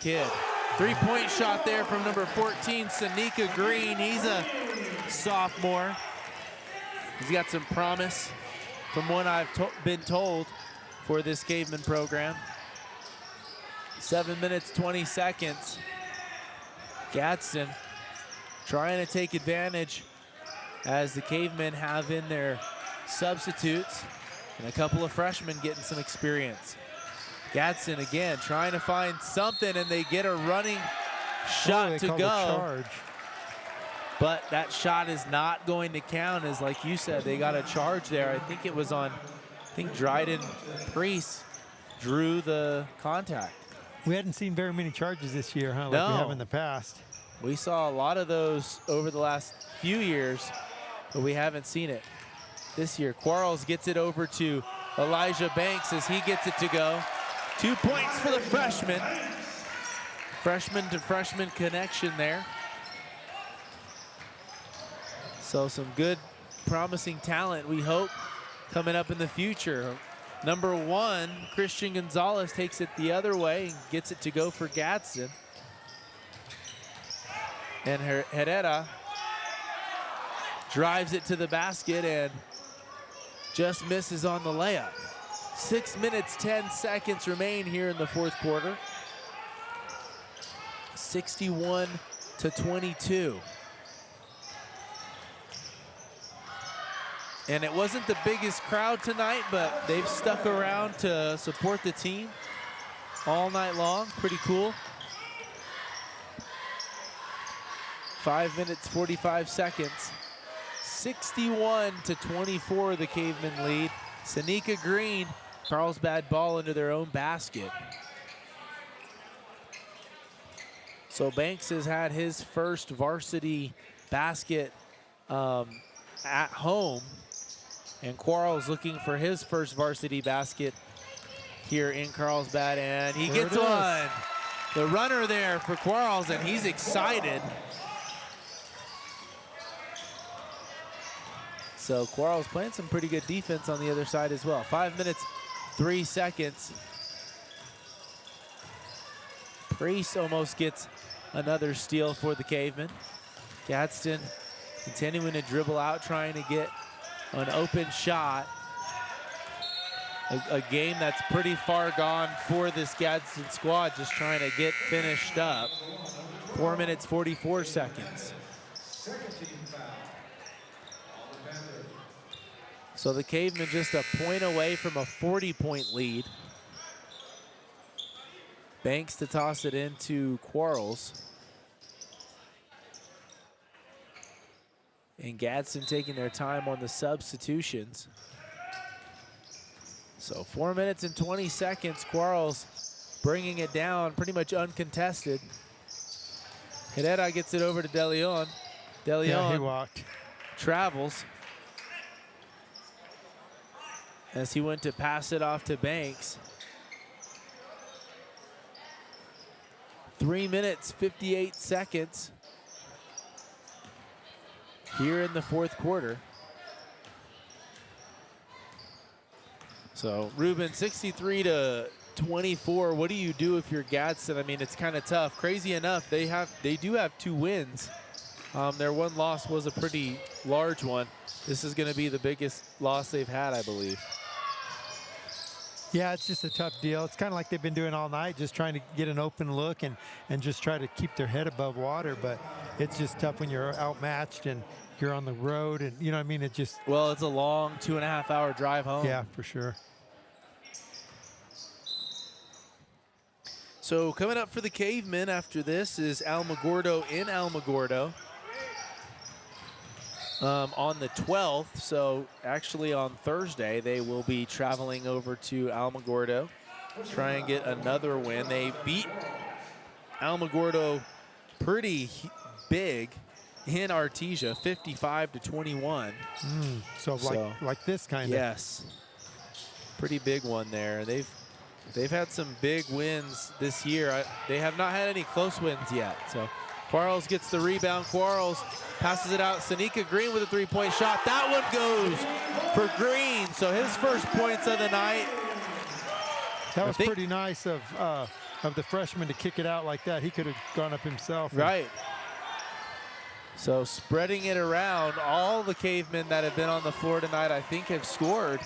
kid. 3-point shot there from number 14, Sanika Green. He's a sophomore. He's got some promise from what I've been told for this Caveman program. 7 minutes, 20 seconds. Gadsden trying to take advantage as the Cavemen have in their substitutes and a couple of freshmen getting some experience. Gadsden again trying to find something, and they get a running shot to go. But that shot is not going to count, as like you said, they got a charge there. I think it was on, Dryden Priest drew the contact. We hadn't seen very many charges this year, huh? Like No. we have in the past. We saw a lot of those over the last few years, but we haven't seen it this year. Quarles gets it over to Elijah Banks as he gets it to go. 2 points for the freshman. Freshman to freshman connection there. So some good, promising talent, we hope, coming up in the future. Number 1, Christian Gonzalez takes it the other way and gets it to go for Gadsden. And Herrera drives it to the basket and just misses on the layup. 6 minutes, 10 seconds remain here in the fourth quarter. 61-22. And it wasn't the biggest crowd tonight, but they've stuck around to support the team all night long. Pretty cool. 5 minutes, 45 seconds. 61-24, the Cavemen lead. Sanika Green, Carlsbad ball into their own basket. So Banks has had his first varsity basket at home, and Quarles looking for his first varsity basket here in Carlsbad, and he gets one. the runner there for Quarles, and he's excited. So Quarles playing some pretty good defense on the other side as well. 5 minutes, 3 seconds. Priest almost gets another steal for the Cavemen. Gadsden continuing to dribble out, trying to get an open shot. A game that's pretty far gone for this Gadsden squad, just trying to get finished up. 4 minutes, 44 seconds. So the Cavemen just a point away from a 40-point lead. Banks to toss it into Quarles. And Gadsden taking their time on the substitutions. So 4 minutes and 20 seconds, Quarles bringing it down pretty much uncontested. Herrera gets it over to De Leon. De Leon Yeah, he walked. Travels as he went to pass it off to Banks. 3 minutes, 58 seconds here in the fourth quarter. So Ruben, 63-24. What do you do if you're Gadsden? I mean, it's kind of tough. Crazy enough, they do have 2 wins. Their one loss was a pretty large one. This is going to be the biggest loss they've had, I believe. Yeah, it's just a tough deal. It's kind of like they've been doing all night, just trying to get an open look and just try to keep their head above water. But it's just tough when you're outmatched and you're on the road, and you know what I mean? It just... Well, it's a long 2.5-hour drive home. Yeah, for sure. So coming up for the Cavemen after this is Alamogordo in Alamogordo on the 12th. So actually on Thursday, they will be traveling over to Alamogordo, try and get another win. They beat Alamogordo pretty big in Artesia, 55-21. So like this kind of. Yes, pretty big one there. They've had some big wins this year. They have not had any close wins yet. So Quarles gets the rebound. Quarles passes it out. Sanika Green with a 3-point shot. That one goes for Green. So his first points of the night. That was pretty nice of the freshman to kick it out like that. He could have gone up himself. Right. So spreading it around, all the Cavemen that have been on the floor tonight, I think, have scored.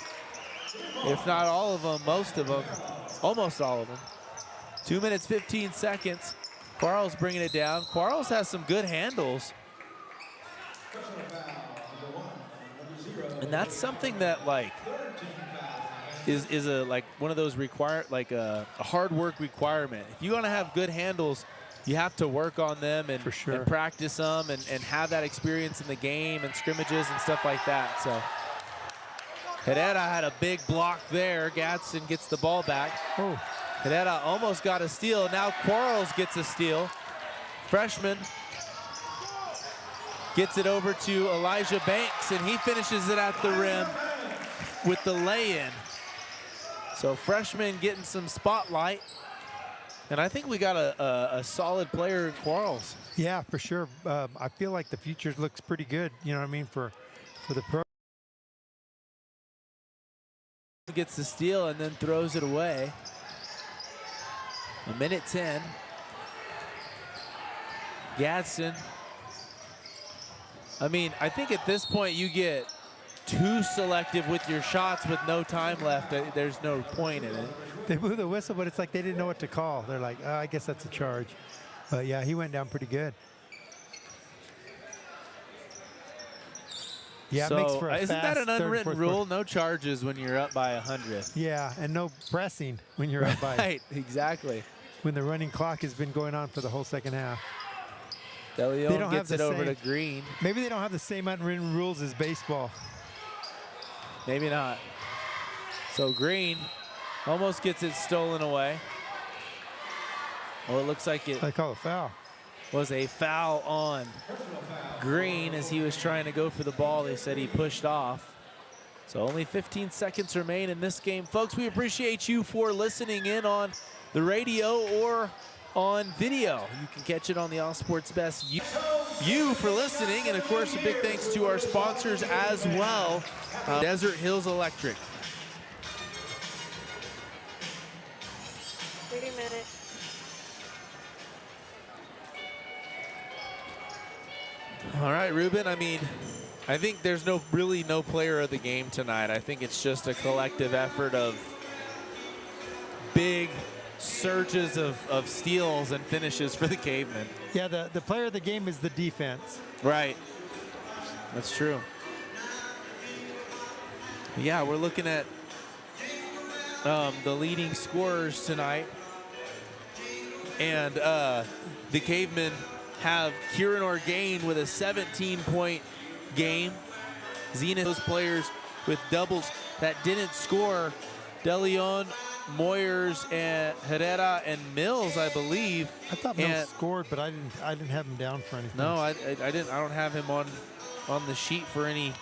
If not all of them, most of them. Almost all of them. 2 minutes, 15 seconds. Quarles bringing it down. Quarles has some good handles. And that's something that like is a like one of those a hard work requirement. If you want to have good handles, you have to work on them and, and practice them and have that experience in the game and scrimmages and stuff like that. So Herrera had a big block there. Gadsden gets the ball back. Oh. Herrera almost got a steal. Now Quarles gets a steal. Freshman gets it over to Elijah Banks, and he finishes it at the rim with the lay-in. So freshman getting some spotlight. And I think we got a solid player in Quarles. Yeah, for sure. I feel like the future looks pretty good, you know what I mean, for the pro. Gets the steal and then throws it away. 1:10. Gadsden. I mean, I think at this point you get too selective with your shots with no time left. There's no point in it. They blew the whistle, but it's like they didn't know what to call. They're like, oh, I guess that's a charge. But yeah, he went down pretty good. Yeah, so it makes for a isn't that an unwritten rule? Quarter. No charges when you're up by 100. Yeah, and no pressing when you're up by. Right, exactly. When the running clock has been going on for the whole second half. De Leon gets it over to Green. Maybe they don't have the same unwritten rules as baseball. Maybe not. So Green almost gets it stolen away. Well, it looks like it. I call a foul. Was a foul on Green as he was trying to go for the ball. They said he pushed off. So only 15 seconds remain in this game. Folks, we appreciate you for listening in on the radio or on video. You can catch it on the All Sports Best you for listening. And, of course, a big thanks to our sponsors as well, Desert Hills Electric. 30 minutes. All right, Ruben, I mean, I think there's really no player of the game tonight. I think it's just a collective effort of big surges of steals and finishes for the Cavemen. Yeah, the player of the game is the defense. Right. That's true. Yeah, we're looking at the leading scorers tonight. And the Cavemen have Kieran Orgain with a 17-point game. Zenith, those players with doubles that didn't score, DeLeon, Moyers, and Herrera, and Mills, I believe. I thought Mills scored, but I didn't have him down for anything. No, I didn't. I don't have him on the sheet for any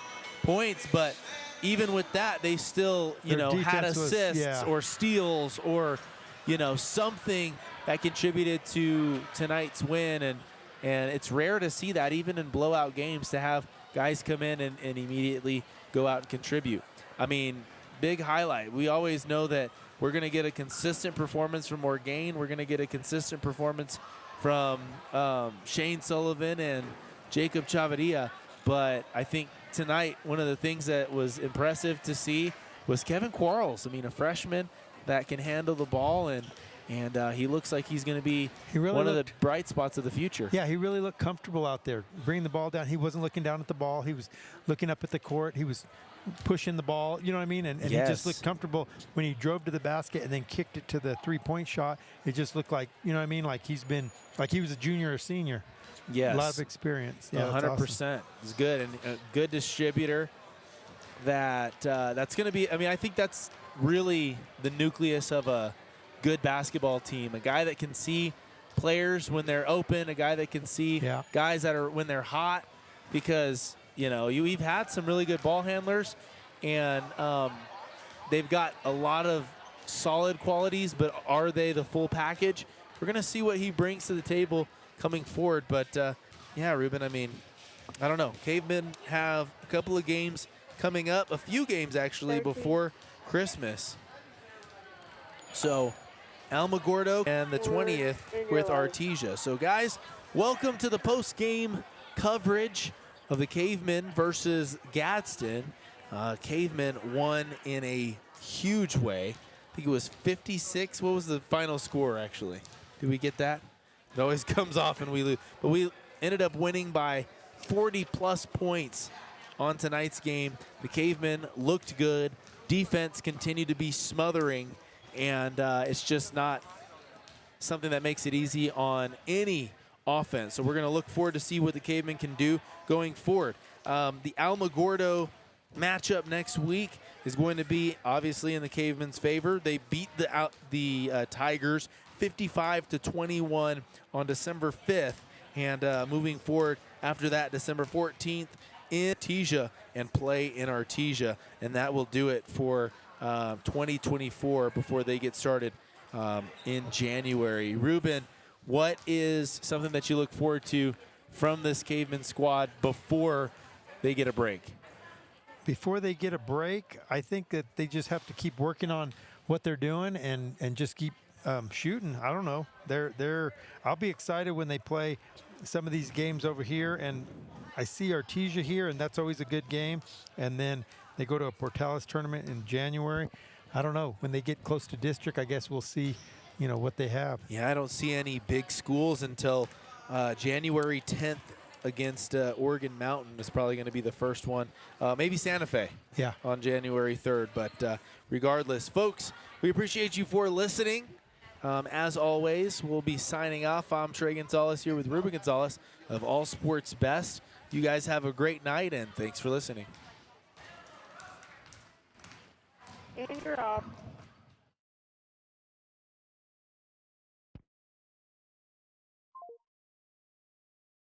points. But even with that, they still, had assists or steals or, something that contributed to tonight's win. And it's rare to see that even in blowout games, to have guys come in and immediately go out and contribute. I mean, big highlight. We always know that we're going to get a consistent performance from Orgain. We're going to get a consistent performance from Shane Sullivan and Jacob Chavarria. But I think tonight, one of the things that was impressive to see was Kevin Quarles. I mean, a freshman that can handle the ball, and he looks like he's going to be one of the bright spots of the future. Yeah, he really looked comfortable out there, bringing the ball down. He wasn't looking down at the ball. He was looking up at the court. He was pushing the ball, you know what I mean? And he just looked comfortable when he drove to the basket and then kicked it to the three-point shot. It just looked like, you know what I mean, like he was a junior or senior. Yes. A lot of experience. Yeah, 100%. Awesome. It's good, and a good distributor. That's going to be, I mean, I think that's really the nucleus of a good basketball team. A guy that can see players when they're open, a guy that can see guys that are when they're hot, because we've had some really good ball handlers, and they've got a lot of solid qualities, but are they the full package? We're going to see what he brings to the table coming forward. But, yeah, Ruben, I mean, I don't know. Cavemen have a couple of games coming up, a few games actually, before Christmas. So Alamogordo and the 20th with Artesia. So, guys, welcome to the post-game coverage of the Cavemen versus Gadsden. Cavemen won in a huge way. I think it was 56. What was the final score, actually? Did we get that? It always comes off and we lose. But we ended up winning by 40-plus points on tonight's game. The Cavemen looked good. Defense continued to be smothering, and it's just not something that makes it easy on any offense. So we're going to look forward to see what the Cavemen can do going forward. The Alamogordo matchup next week is going to be obviously in the Cavemen's favor. They beat the Tigers 55-21 on December 5th, and moving forward after that, December 14th in Artesia, and play in Artesia, and that will do it for 2024 before they get started in January. Ruben, what is something that you look forward to from this Caveman squad before they get a break? Before they get a break, I think that they just have to keep working on what they're doing and just keep shooting. I don't know. I'll be excited when they play some of these games over here, and I see Artesia here, and that's always a good game. And then they go to a Portales tournament in January. I don't know. When they get close to district, I guess we'll see, what they have. Yeah, I don't see any big schools until January 10th against Oregon Mountain is probably going to be the first one. Maybe Santa Fe on January 3rd. But regardless, folks, we appreciate you for listening. As always, we'll be signing off. I'm Trey Gonzalez here with Ruben Gonzalez of All Sports Best. You guys have a great night, and thanks for listeing. And you're off.